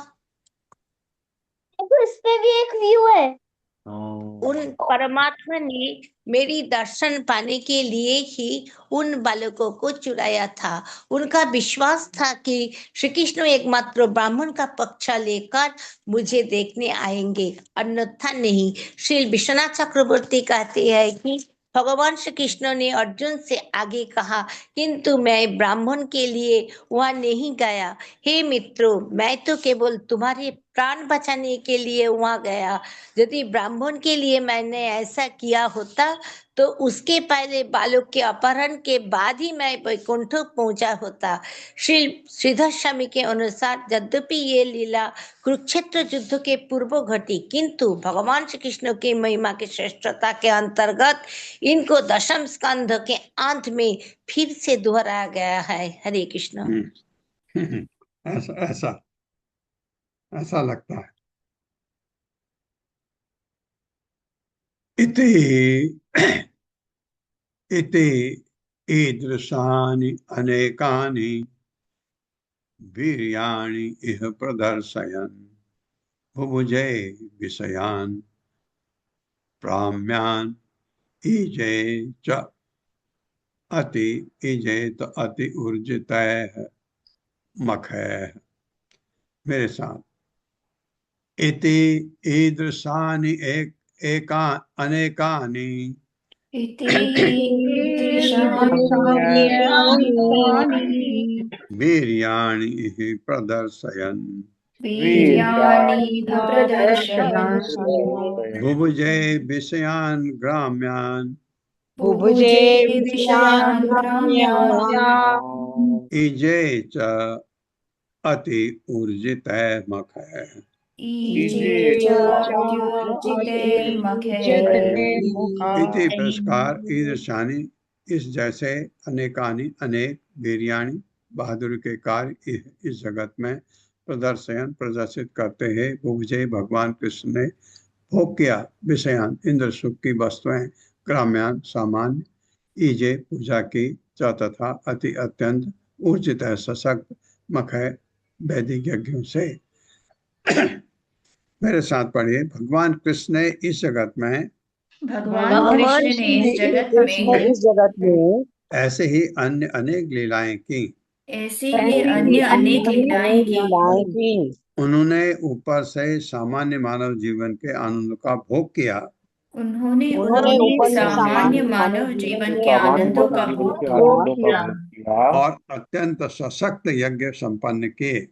इस पे भी एक व्यू है। उन परमात्मा ने मेरी दर्शन पाने के लिए ही उन बालकों को चुराया था। उनका विश्वास था कि श्री कृष्ण एकमात्र ब्राह्मण का पक्ष लेकर मुझे देखने आएंगे, अन्यथा नहीं। श्री विश्वनाथ चक्रवर्ती कहते हैं कि भगवान श्री कृष्ण ने अर्जुन से आगे कहा, किंतु मैं ब्राह्मण के लिए वहां नहीं गया। हे मित्रों, मैं तो केवल तुम्हारे प्राण बचाने के लिए वहां गया। यदि ब्राह्मण के लिए मैंने ऐसा किया होता तो उसके पहले बालक के अपहरण के बाद ही मैं वैकुंठ पहुंचा होता। श्री श्रीधर स्वामी के अनुसार यद्यपि ये लीला कुरुक्षेत्र युद्ध के पूर्व घटी, किंतु भगवान श्री कृष्ण की महिमा की श्रेष्ठता के अंतर्गत इनको दशम स्कंध के अंत में फिर से दोहराया गया है। हरे कृष्ण। ऐसा ऐसा ऐसा लगता है। इति ईदृशानि अनेकानि वीर्याणि इह प्रदर्शयन् बुभुजे विषयान् प्राम्यान् ईजे च इजेत अति ऊर्जितैः मखैः। मेरे साथ इति ईदृशानि अनेकानि वीर्याणि प्रदर्शयन् बुभुजे विषयान् ग्राम्यान् इजे च अति ऊर्जितैः मखैः। इति पुरस्कार ईदृशानि इस जैसे अनेकानि अनेक वीर्याणि बहादुरी के कार्य इस जगत में प्रदर्शित करते हैं। बुभुजे भगवान कृष्ण ने भोग किया विषयान इंद्र सुख की वस्तुएं, ग्राम्यान सामान्य, ईजे पूजा की, तथा अति अत्यंत ऊर्जित है सशक्त मखय वैदिक यज्ञों से। मेरे साथ पढ़िए। भगवान कृष्ण ने इस जगत में ऐसे ही अन्य अनेक लीलाएं की। उन्होंने ऊपर से सामान्य मानव जीवन के आनंद का भोग किया। उन्होंने सामान्य मानव जीवन के आनंदों का भोग किया और अत्यंत सशक्त यज्ञ संपन्न किए।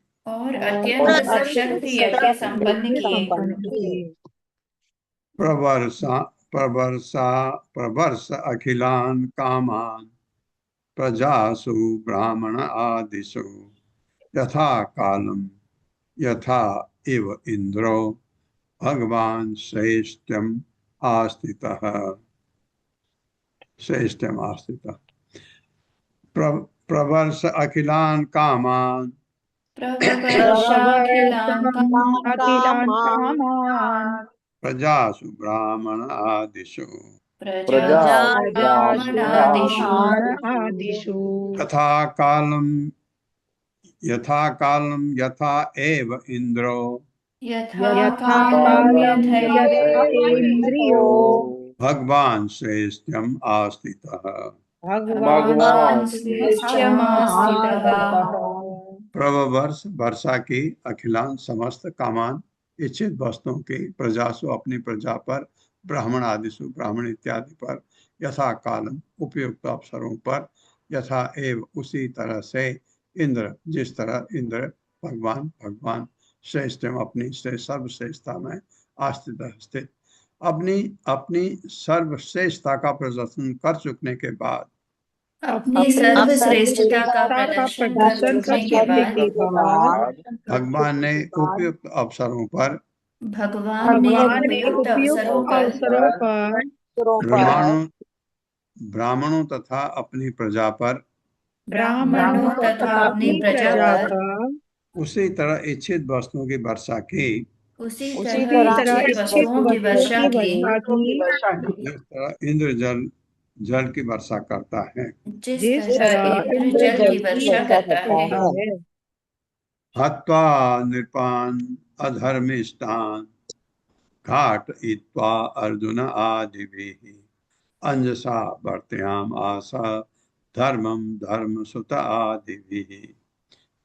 प्रवर्ष अखिलान कामान प्रजासु ब्राह्मण आदिषु यथा कालम यथा इव इंद्रो भगवान श्रेष्ठम आस्थितः। प्रवर्ष अखिलान कामान प्रजासु ब्राह्मण आदिषु यथा कालम यथा एव इंद्रो भगवान श्रेष्ठम आस्थितः। प्रवर्ष वर्षा की अखिलान समस्त कामान इच्छित वस्तुओं की प्रजासु अपनी प्रजा पर, ब्राह्मण आदिशु ब्राह्मण इत्यादि पर, यथा कालम उपयुक्त अवसरों पर, यथा एव उसी तरह से, इंद्र जिस तरह इंद्र भगवान श्रेष्ठ अपनी सर्वश्रेष्ठता में स्थित अपनी अपनी सर्वश्रेष्ठता का प्रदर्शन कर चुकने के बाद अपनी सर्वश्रेष्ठता का प्रदर्शन कर चुकने के बाद भगवान ने उपयुक्त अवसरों पर भगवान ने उपयुक्त अवसरों पर ब्राह्मणों ब्राह्मणों तथा अपनी प्रजा पर ब्राह्मणों तथा अपनी प्रजा पर उसी तरह इच्छित वस्तुओं की वर्षा की उसी तरह इच्छित वस्तुओं की वर्षा की जिस तरह इंद्र जल की वर्षा करता है। जिस तरह इंद्र जल की वर्षा करता है। हत्वा नृपान् अधर्मिष्ठान् घाटयित्वा अर्जुन आदिभिः अंजसा वर्तयाम आस धर्मम धर्मसुत आदिभिः।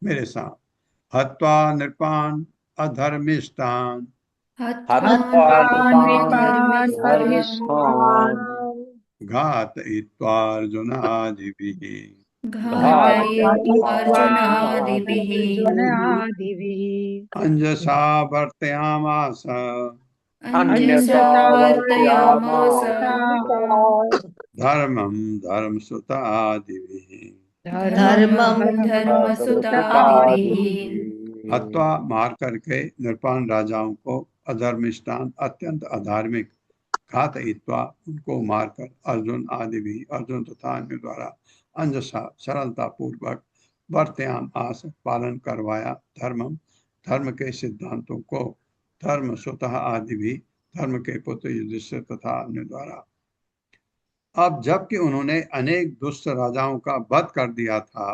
मेरे साथ हत्वा नृपान् अधर्मिष्ठान् घातयित्वा अर्जुन आदिभिः अंजसा वर्तयामास धर्मम धर्मसुत आदिभिः हत्वा मार करके नृपान राजाओं को अधर्मिष्ठान अत्यंत अधार्मिक घातयित्वा उनको मारकर अर्जुन आदि भी अर्जुन तथा अन्य द्वारा अंजसा सरलता पूर्वक वर्तयाम आस पालन करवाया धर्मम धर्म के सिद्धांतों को धर्म स्वतः आदि भी धर्म के पुत्र युधिष्ठिर तथा अन्य द्वारा। अब जबकि उन्होंने अनेक दुष्ट राजाओं का वध कर दिया था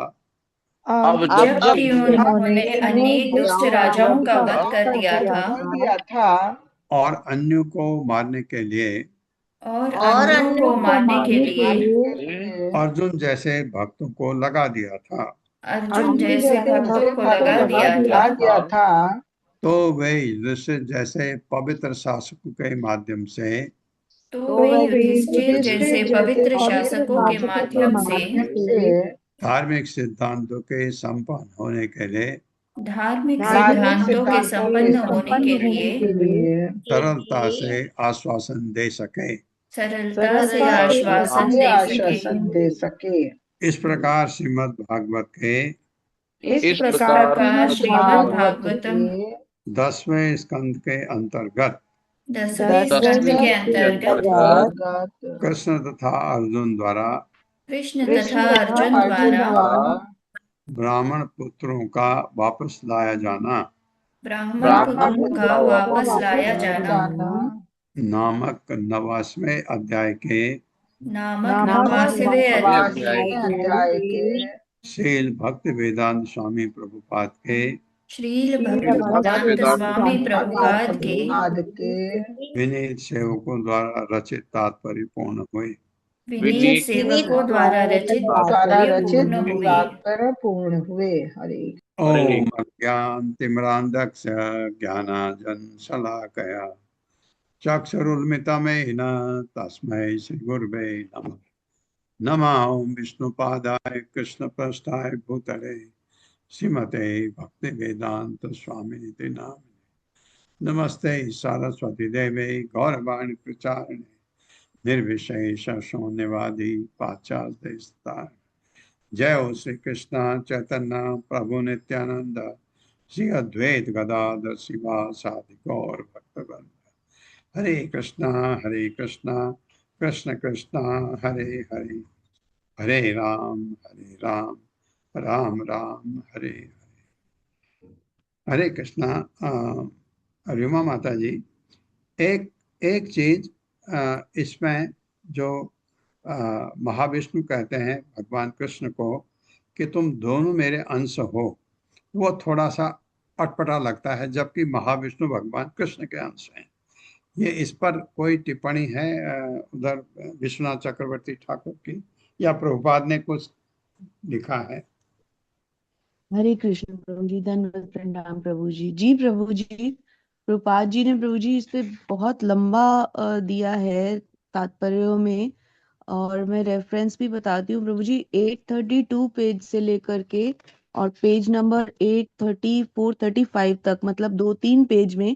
जबकि उन्होंने अनेक दुष्ट राजाओं का वध कर दिया था और अन्यों को मारने के लिए अर्जुन जैसे भक्तों को लगा दिया था तो वे युधिष्ठिर जैसे पवित्र शासकों के माध्यम से धार्मिक सिद्धांतों के संपन्न होने के लिए सरलता से आश्वासन दे सके इस प्रकार श्रीमद् भागवत के 10वें स्कंद के अंतर्गत कृष्ण तथा अर्जुन द्वारा ब्राह्मण पुत्रों का वापस लाया जाना नामक 9वें अध्याय के श्रील भक्ति वेदांत स्वामी प्रभुपाद के विनीत सेवकों द्वारा रचित तात्पर्य पूर्ण हुए। ओम अज्ञान तिमिरांधस्य ज्ञानांजन शलाकया चक्षुरुन्मिलितं तस्मै श्री गुरवे नमः। नमः ओम विष्णुपादाय कृष्णप्रस्थाय भूतले श्रीमते भक्ति वेदांत स्वामिनिति नामिने। नमस्ते सरस्वती देवे गौरवाणी प्रचारिणे निर्विशेष शून्यवादी पाश्चात्य देशतारिणे। जय हो श्री कृष्ण चैतन्य प्रभु नित्यानंद श्री अद्वैत गदाधर शिवासादि गौर भक्तवृंद। हरे कृष्णा कृष्ण कृष्ण हरे हरे हरे राम राम राम हरे हरे। हरे कृष्णा। रिमा माता जी, एक चीज इसमें जो महाविष्णु कहते हैं भगवान कृष्ण को कि तुम दोनों मेरे अंश हो, वो थोड़ा सा अटपटा लगता है, जबकि महाविष्णु भगवान कृष्ण के अंश हैं। ये इस पर कोई टिप्पणी है उधर विश्वनाथ चक्रवर्ती ठाकुर की, या प्रभुपाद ने कुछ लिखा है? हरे कृष्ण प्रभु जी, धन्यवाद, प्रणाम प्रभु जी। जी प्रभु जी, प्रभुपाद जी ने प्रभु जी इस पे बहुत लंबा दिया है तात्पर्यों में, और मैं रेफरेंस भी बताती हूँ प्रभु जी। 832 पेज से लेकर के और पेज नंबर 834 35 तक, मतलब 2-3 पेज में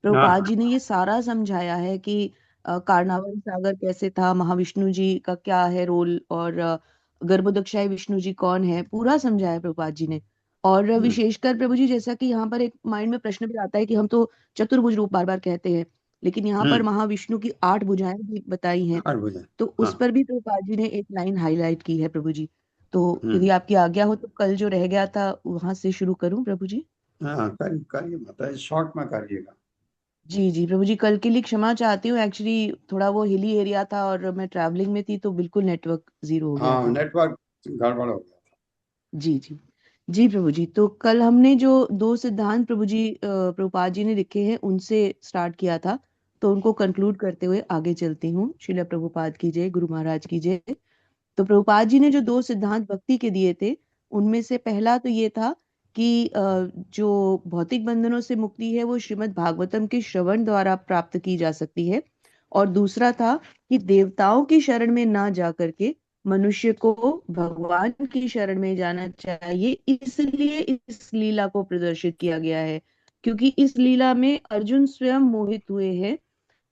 प्रभुपाद जी ने ये सारा समझाया है कि कारणावन सागर कैसे था, महाविष्णु जी का क्या है रोल, और गर्भोदक्षाई विष्णु जी कौन है, पूरा समझाया प्रभुपाद जी ने। और विशेषकर प्रभु जी, जैसा कि यहाँ पर एक माइंड में प्रश्न भी आता है कि हम तो चतुर्भुज रूप बार बार कहते हैं, लेकिन यहाँ पर महाविष्णु की 8 भुजाएं भी बताई हैं, तो उस पर भी प्रभुपाद जी ने एक लाइन हाईलाइट की है प्रभु जी। तो यदि आपकी आज्ञा हो तो कल जो रह गया था वहां से शुरू करूं प्रभु जी? हाँ, करिए, बताइए, शॉर्ट में करिएगा। जी जी प्रभु जी, कल के लिए क्षमा चाहती हूँ, एक्चुअली थोड़ा वो हिली एरिया था और मैं ट्रैवलिंग में थी, तो बिल्कुल नेटवर्क जीरो हो गया हाँ, था। नेटवर्क गड़बड़ हो गया था। जी जी जी प्रभु जी, तो कल हमने जो 2 सिद्धांत प्रभु जी प्रभुपाद जी ने लिखे हैं उनसे स्टार्ट किया था, तो उनको कंक्लूड करते हुए आगे चलती हूँ। श्रील प्रभुपाद की जय, गुरु महाराज की जय। तो प्रभुपाद जी ने जो 2 सिद्धांत भक्ति के दिए थे, उनमें से पहला तो ये था कि जो भौतिक बंधनों से मुक्ति है वो श्रीमद् भागवतम के श्रवण द्वारा प्राप्त की जा सकती है, और दूसरा था कि देवताओं की शरण में ना जा करके मनुष्य को भगवान की शरण में जाना चाहिए, इसलिए इस लीला को प्रदर्शित किया गया है। क्योंकि इस लीला में अर्जुन स्वयं मोहित हुए हैं,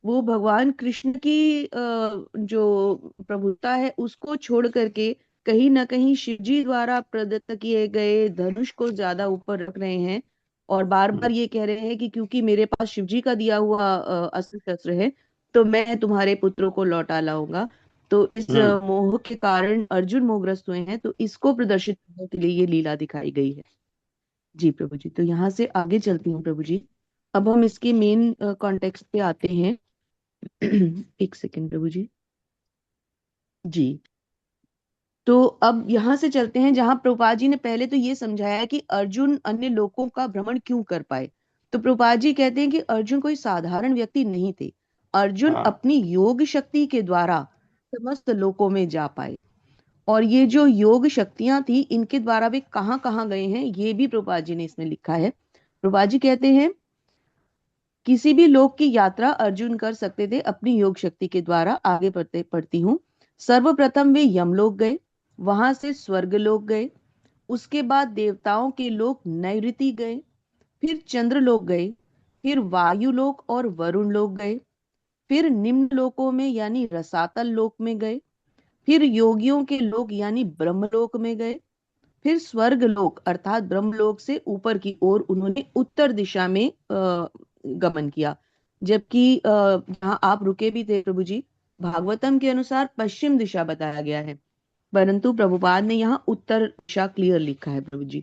वो भगवान कृष्ण की जो प्रभुता है उसको छोड़ करके कहीं ना कहीं शिव जी द्वारा प्रदत्त किए गए धनुष को ज्यादा ऊपर रख रहे हैं, और बार बार ये कह रहे हैं कि क्योंकि मेरे पास शिव जी का दिया हुआ अस्त्र शस्त्र है, तो मैं तुम्हारे पुत्रों को लौटा लाऊंगा। तो इस मोह के कारण अर्जुन मोहग्रस्त हुए हैं, तो इसको प्रदर्शित करने के लिए ये लीला दिखाई गई है। जी प्रभु जी, तो यहाँ से आगे चलती हूँ प्रभु जी। अब हम इसके मेन कॉन्टेक्स्ट पे आते हैं। एक सेकेंड प्रभु जी। जी, तो अब यहां से चलते हैं जहां प्रभुपाद जी ने पहले तो ये समझाया कि अर्जुन अन्य लोकों का भ्रमण क्यों कर पाए। तो प्रभुपाद जी कहते हैं कि अर्जुन कोई साधारण व्यक्ति नहीं थे, अर्जुन अपनी योग शक्ति के द्वारा समस्त लोकों में जा पाए। और ये जो योग शक्तियां थी, इनके द्वारा वे कहां कहां गए हैं, ये भी प्रभुपाद जी ने इसमें लिखा है। प्रभुपाद जी कहते हैं किसी भी लोक की यात्रा अर्जुन कर सकते थे अपनी योग शक्ति के द्वारा। आगे पढ़ती हूँ। सर्वप्रथम वे यमलोक गए, वहां से स्वर्ग लोक गए, उसके बाद देवताओं के लोक नैऋति गए, फिर चंद्रलोक गए, फिर वायुलोक और वरुण लोक गए, फिर निम्न लोकों में यानी रसातल लोक में गए, फिर योगियों के लोक यानी ब्रह्मलोक में गए, फिर स्वर्ग लोक अर्थात ब्रह्मलोक से ऊपर की ओर उन्होंने उत्तर दिशा में गमन किया। जबकि जहाँ आप रुके भी थे प्रभु जी, भागवतम के अनुसार पश्चिम दिशा बताया गया है, परंतु प्रभुपाद ने यहाँ उत्तर दिशा क्लियर लिखा है प्रभु जी।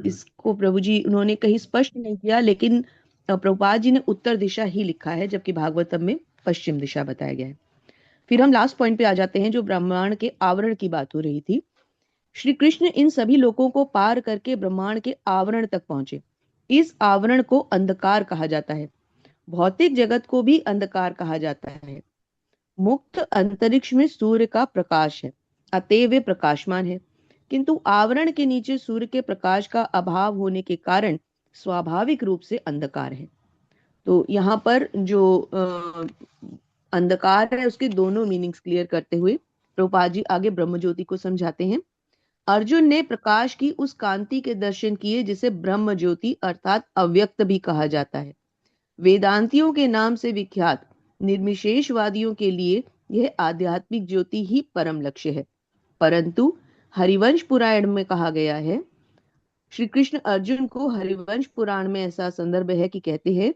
इसको प्रभु जी उन्होंने कहीं स्पष्ट नहीं किया, लेकिन प्रभुपाद जी ने उत्तर दिशा ही लिखा है, जबकि भागवतम में पश्चिम दिशा बताया गया है। फिर हम लास्ट पॉइंट पे आ जाते हैं, जो ब्रह्मांड के आवरण की बात हो रही थी। श्री कृष्ण इन सभी लोकों को पार करके ब्रह्मांड के आवरण तक पहुंचे। इस आवरण को अंधकार कहा जाता है, भौतिक जगत को भी अंधकार कहा जाता है। मुक्त अंतरिक्ष में सूर्य का प्रकाश है, अतएव वे प्रकाशमान है, किंतु आवरण के नीचे सूर्य के प्रकाश का अभाव होने के कारण स्वाभाविक रूप से अंधकार है। तो यहाँ पर जो अंधकार है उसके दोनों मीनिंग्स क्लियर करते हुए प्रभुपाद जी आगे ब्रह्म ज्योति को समझाते हैं। अर्जुन ने प्रकाश की उस कांति के दर्शन किए जिसे ब्रह्म ज्योति अर्थात अव्यक्त भी कहा जाता है। वेदांतियों के नाम से विख्यात निर्विशेषवादियों के लिए यह आध्यात्मिक ज्योति ही परम लक्ष्य है। परंतु हरिवंश पुराण में कहा गया है, श्री कृष्ण अर्जुन को हरिवंश पुराण में ऐसा संदर्भ है कि कहते हैं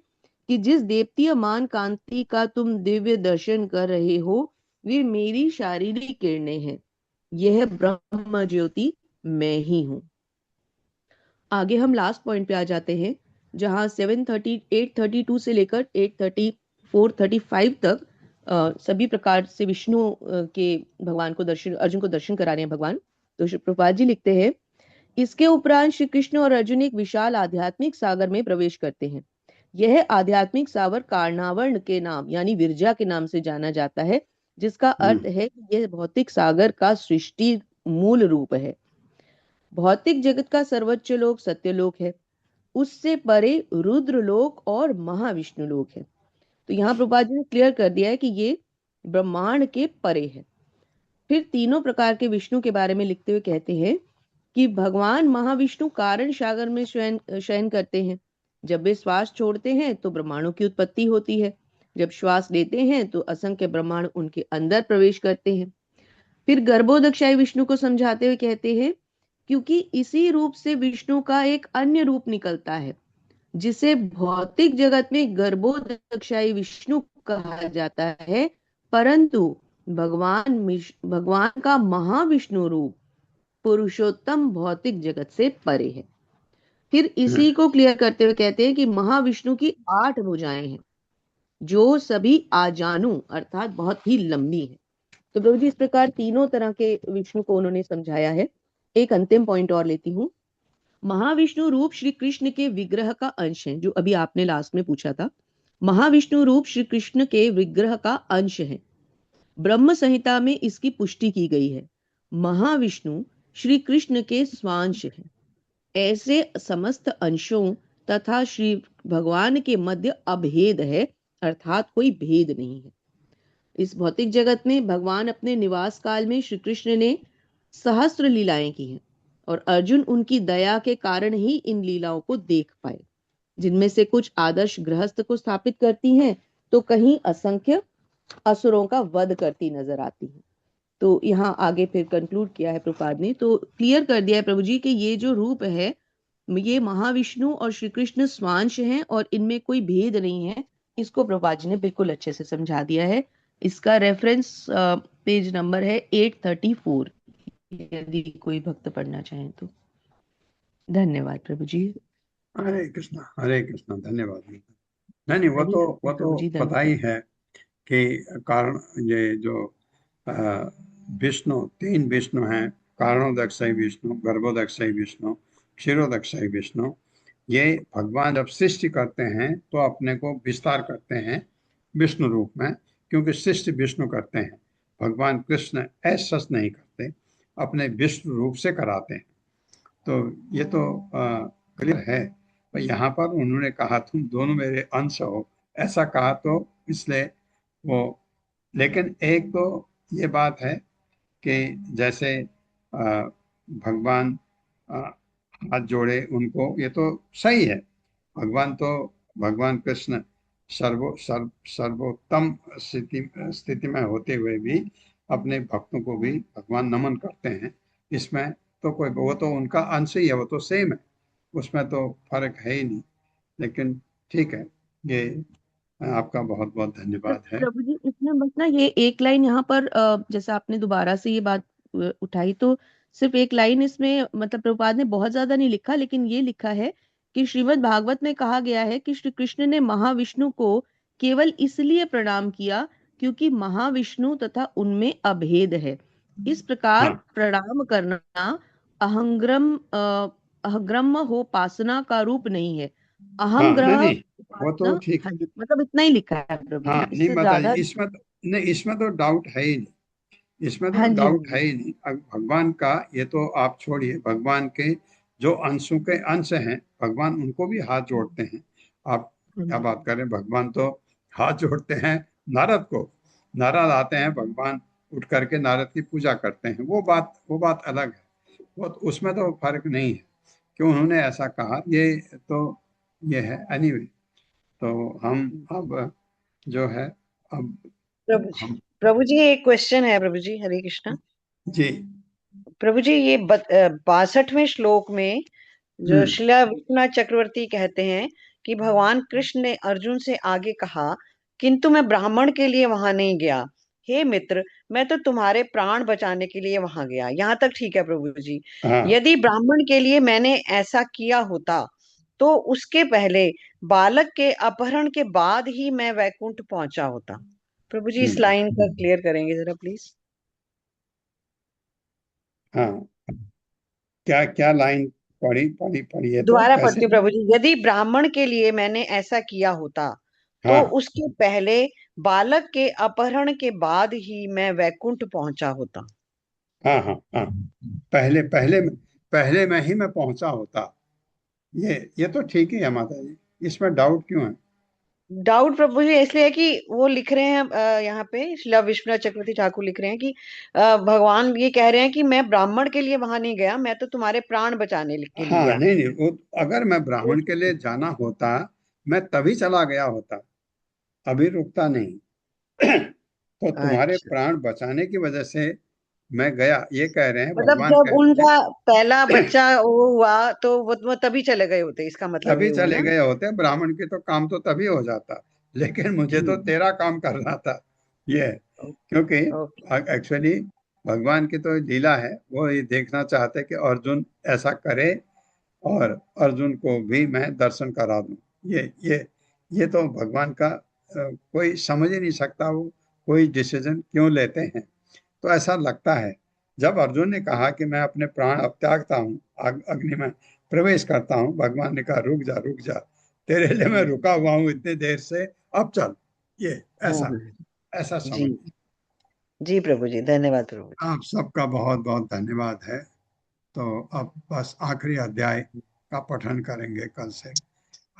कि जिस देवतीय मान कांति का तुम दिव्य दर्शन कर रहे हो, वे मेरी शारीरिक किरणें हैं, यह ब्रह्म ज्योति मैं ही हूं। आगे हम लास्ट पॉइंट पे आ जाते हैं, जहां 832 से लेकर 834-35 तक सभी प्रकार से विष्णु के भगवान को दर्शन, अर्जुन को दर्शन करा रहे हैं भगवान। तो श्री प्रभुपाद जी लिखते हैं, इसके उपरांत श्री कृष्ण और अर्जुन एक विशाल आध्यात्मिक सागर में प्रवेश करते हैं। यह आध्यात्मिक सागर कारणावर्ण के नाम यानी विरजा के नाम से जाना जाता है, जिसका अर्थ है कि यह भौतिक सागर का सृष्टि मूल रूप है। भौतिक जगत का सर्वोच्च लोक सत्यलोक है, उससे परे रुद्रलोक और महाविष्णु लोक है। तो यहाँ प्रभुपाद जी ने क्लियर कर दिया है कि ये ब्रह्मांड के परे है। फिर तीनों प्रकार के विष्णु के बारे में लिखते हुए कहते हैं कि भगवान महाविष्णु कारण सागर में शयन करते हैं। जब वे श्वास छोड़ते हैं तो ब्रह्मांडों की उत्पत्ति होती है, जब श्वास लेते हैं तो असंख्य ब्रह्मांड उनके अंदर प्रवेश करते हैं। फिर गर्भोदक्षाई विष्णु को समझाते हुए कहते हैं, क्योंकि इसी रूप से विष्णु का एक अन्य रूप निकलता है जिसे भौतिक जगत में गर्भोदक्षाई विष्णु कहा जाता है, परंतु भगवान का महाविष्णु रूप पुरुषोत्तम भौतिक जगत से परे है। फिर इसी को क्लियर करते हुए कहते हैं कि महाविष्णु की 8 भुजाएं हैं जो सभी आजानु अर्थात बहुत ही लंबी है। तो प्रभु जी इस प्रकार तीनों तरह के विष्णु को उन्होंने समझाया है। एक अंतिम पॉइंट और लेती हूँ। महाविष्णु रूप श्री कृष्ण के विग्रह का अंश है, जो अभी आपने लास्ट में पूछा था। महाविष्णु रूप श्री कृष्ण के विग्रह का अंश है। ब्रह्म संहिता में इसकी पुष्टि की गई है। महाविष्णु श्री कृष्ण के स्वांश है। ऐसे समस्त अंशों तथा श्री भगवान के मध्य अभेद है, अर्थात कोई भेद नहीं है। इस भौतिक जगत में भगवान अपने निवास काल में श्री कृष्ण ने सहस्त्र लीलाएं की हैं और अर्जुन उनकी दया के कारण ही इन लीलाओं को देख पाए, जिनमें से कुछ आदर्श गृहस्थ को स्थापित करती हैं तो कहीं असंख्य असुरों का वध करती नजर आती है। तो यहाँ आगे फिर कंक्लूड किया है प्रभुपाद ने, तो क्लियर कर दिया है प्रभु जी कि ये जो रूप है ये महाविष्णु और श्री कृष्ण स्वांश हैं और इनमें कोई भेद नहीं है। इसको प्रभुपाद जी ने बिल्कुल अच्छे से समझा दिया है। इसका रेफरेंस पेज नंबर है 834, यदि कोई भक्त पढ़ना चाहे तो। धन्यवाद प्रभु जी। हरे कृष्णा, धन्यवाद। नहीं वो तो पता ही है कि कारण ये जो विष्णु 3 विष्णु हैं, कारणोदक्षाई विष्णु, गर्भोदक्षाई विष्णु, क्षीरोदक्षाई विष्णु। ये भगवान जब सृष्टि करते हैं तो अपने को विस्तार करते हैं विष्णु रूप में, क्योंकि सृष्टि विष्णु करते हैं। भगवान कृष्ण ऐसा नहीं करते, अपने विष्णु रूप से कराते हैं। तो ये तो क्लियर है। पर यहाँ पर उन्होंने कहा तुम दोनों मेरे अंश हो, ऐसा कहा तो इसलिए वो। लेकिन एक तो ये बात है कि जैसे भगवान हाथ जोड़े उनको, ये तो सही है। भगवान कृष्ण सर्वोत्तम स्थिति में होते हुए भी अपने भक्तों को भी भगवान नमन करते हैं। इसमें तो कोई, वो तो उनका अंश ही है, वो तो सेम है, उसमें तो फर्क है ही नहीं। लेकिन ठीक है, ये आपका बहुत बहुत धन्यवाद है प्रभु जी। इसमें बस ना ये एक लाइन यहाँ पर जैसे आपने दोबारा से ये बात उठाई, तो सिर्फ एक लाइन इसमें मतलब प्रभुपाद ने बहुत ज्यादा नहीं लिखा, लेकिन ये लिखा है कि श्रीमद् भागवत में कहा गया है कि श्री कृष्ण ने महाविष्णु को केवल इसलिए प्रणाम किया क्योंकि महाविष्णु तथा उनमें अभेद है। इस प्रकार प्रणाम करना अहंग्रम हो पासना का रूप नहीं है। अहंग्रह वो तो ठीक है, मतलब इतना ही लिखा है प्रभु। हाँ नहीं बताइए, इसमें तो डाउट है ही नहीं, इसमें तो डाउट है ही नहीं। भगवान का ये तो आप छोड़िए, भगवान के जो अंशों के अंश हैं, भगवान उनको भी हाथ जोड़ते हैं। आप क्या बात करें, भगवान तो हाथ जोड़ते हैं नारद को, नारद आते हैं, भगवान उठ करके नारद की पूजा करते हैं। वो बात अलग है, वो उसमें तो फर्क नहीं है क्यों उन्होंने ऐसा कहा, ये तो ये है। एनीवे, तो हम अब जो है अब प्रभु जी एक क्वेश्चन है प्रभु जी। हरे कृष्णा जी। प्रभु जी ये 62वें श्लोक में जो श्रीला विश्वनाथ चक्रवर्ती कहते हैं कि भगवान कृष्ण ने अर्जुन से आगे कहा, किंतु मैं ब्राह्मण के लिए वहां नहीं गया। हे मित्र, मैं तो तुम्हारे प्राण बचाने के लिए वहां गया। यहाँ तक ठीक है प्रभु जी। यदि ब्राह्मण के लिए मैंने ऐसा किया होता तो उसके पहले बालक के अपहरण के बाद ही मैं वैकुंठ पहुंचा होता। प्रभु जी इस लाइन का क्लियर करेंगे जरा प्लीज। हाँ, क्या लाइन पढ़ी है? दोबारा पढ़ती हूँ प्रभु जी। यदि ब्राह्मण के लिए मैंने ऐसा किया होता तो उसके पहले बालक के अपहरण के बाद ही मैं वैकुंठ पहुंचा होता। हाँ, पहले में ही मैं पहुंचा होता। ये तो ठीक ही है माता जी, इसमें डाउट क्यों है? डाउट प्रभु जी इसलिए है कि वो लिख रहे हैं यहाँ पे श्रीला विश्वनाथ चक्रवर्ती ठाकुर लिख रहे हैं कि भगवान ये कह रहे हैं कि मैं ब्राह्मण के लिए वहां नहीं गया, मैं तो तुम्हारे प्राण बचाने के लिए गया। नहीं, वो अगर मैं ब्राह्मण के लिए जाना होता मैं तभी चला गया होता। अभी रुकता नहीं। तो तुम्हारे अच्छा, प्राण बचाने की वजह से मैं गया, ये कह रहे हैं, मतलब भगवान जब कह रहे हैं। उनका पहला बच्चा वो हुआ तो वो तभी चले गए होते, इसका मतलब तभी ये हुआ चले ना। गए होते, ब्राह्मण की तो काम तो तभी हो जाता, लेकिन मुझे तो जी, तेरा काम करना था ये। क्योंकि ओके, एक्चुअली भगवान की तो लीला है, वो ये देखना चाहते कि अर्जुन ऐसा करे और अर्जुन को भी मैं दर्शन करा दूं। ये तो भगवान का कोई समझ ही नहीं सकता वो कोई डिसीजन क्यों लेते हैं। तो ऐसा लगता है जब अर्जुन ने कहा कि मैं अपने प्राण अब त्यागता हूँ, अग्नि में प्रवेश करता हूँ, भगवान ने कहा रुक जा रुक जा, तेरे लिए मैं रुका हुआ हूँ इतनी देर से, अब चल। ये ऐसा ऐसा जी समझ। जी प्रभु जी, धन्यवाद प्रभु जी। आप सबका बहुत बहुत धन्यवाद है। तो अब बस आखिरी अध्याय का पठन करेंगे कल से।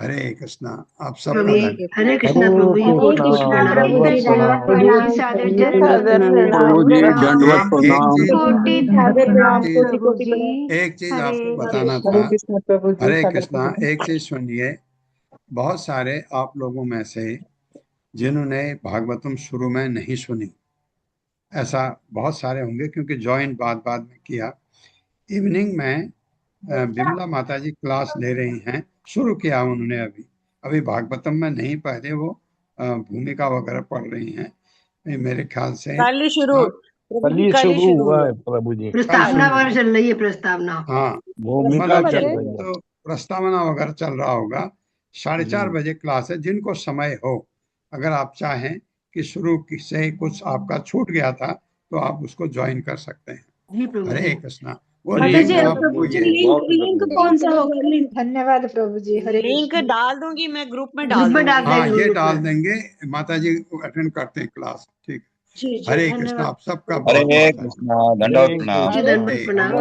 हरे कृष्णा। आप सबका धन्यवाद। हरे कृष्णा प्रभु जी, हरे कोटि कोटि कृष्णा प्रणाम। प्रभु जी, दंडवत कोटि प्रणाम। सादर सादर प्रणाम। प्रणाम। एक चीज कोटि सादर प्रणाम प्रभु जी। एक चीज हरे आपको बताना कृष्णा। था। हरे कृष्णा। एक चीज सुनिए, बहुत सारे आप लोगों में से जिन्होंने भागवतम शुरू में नहीं सुनी, ऐसा बहुत सारे होंगे क्योंकि ज्वाइन बाद बाद में किया। इवनिंग में बिमला माता जी क्लास ले रही हैं, शुरू किया उन्होंने अभी। अभी भागवतम में नहीं, पहले वो भूमिका वगैरह पढ़ रही हैं। ये मेरे ख्याल से कल ही शुरू, हाँ, प्रभु जी कल ही शुरू हुआ। कल प्रस्तावना शुरू वार हुआ। चल रही है, प्रस्तावना। हाँ, कितने मतलब बजे? तो प्रस्तावना वगैरह चल रहा होगा। 4:30 बजे क्लास है, जिनको समय हो, अगर आप चाहें कि शुरू से कुछ आपका छूट गया था तो आप उसको ज्वाइन कर सकते हैं। जी प्रभु जी। हरे कृष्णा। वो माता जी, लिंक प्रभु आपको जी, ये लिंक कौन सा होगा? लिंक धन्यवाद प्रभु जी। हरे लिंक कृष्णा। डाल दूंगी, मैं ग्रुप में ग्रुप डाल में डाल दूंगी। हाँ, देंगे, ये ग्रुप डाल में। देंगे। माता जी अटेंड करते हैं क्लास, ठीक। जी जी, हरे कृष्णा। धन्यवाद। आप सबका हरे बहुत बहुत धन्यवाद। कृष्णा, दंडवत प्रणाम। जी, हरे धन्यवाद, प्रणाम।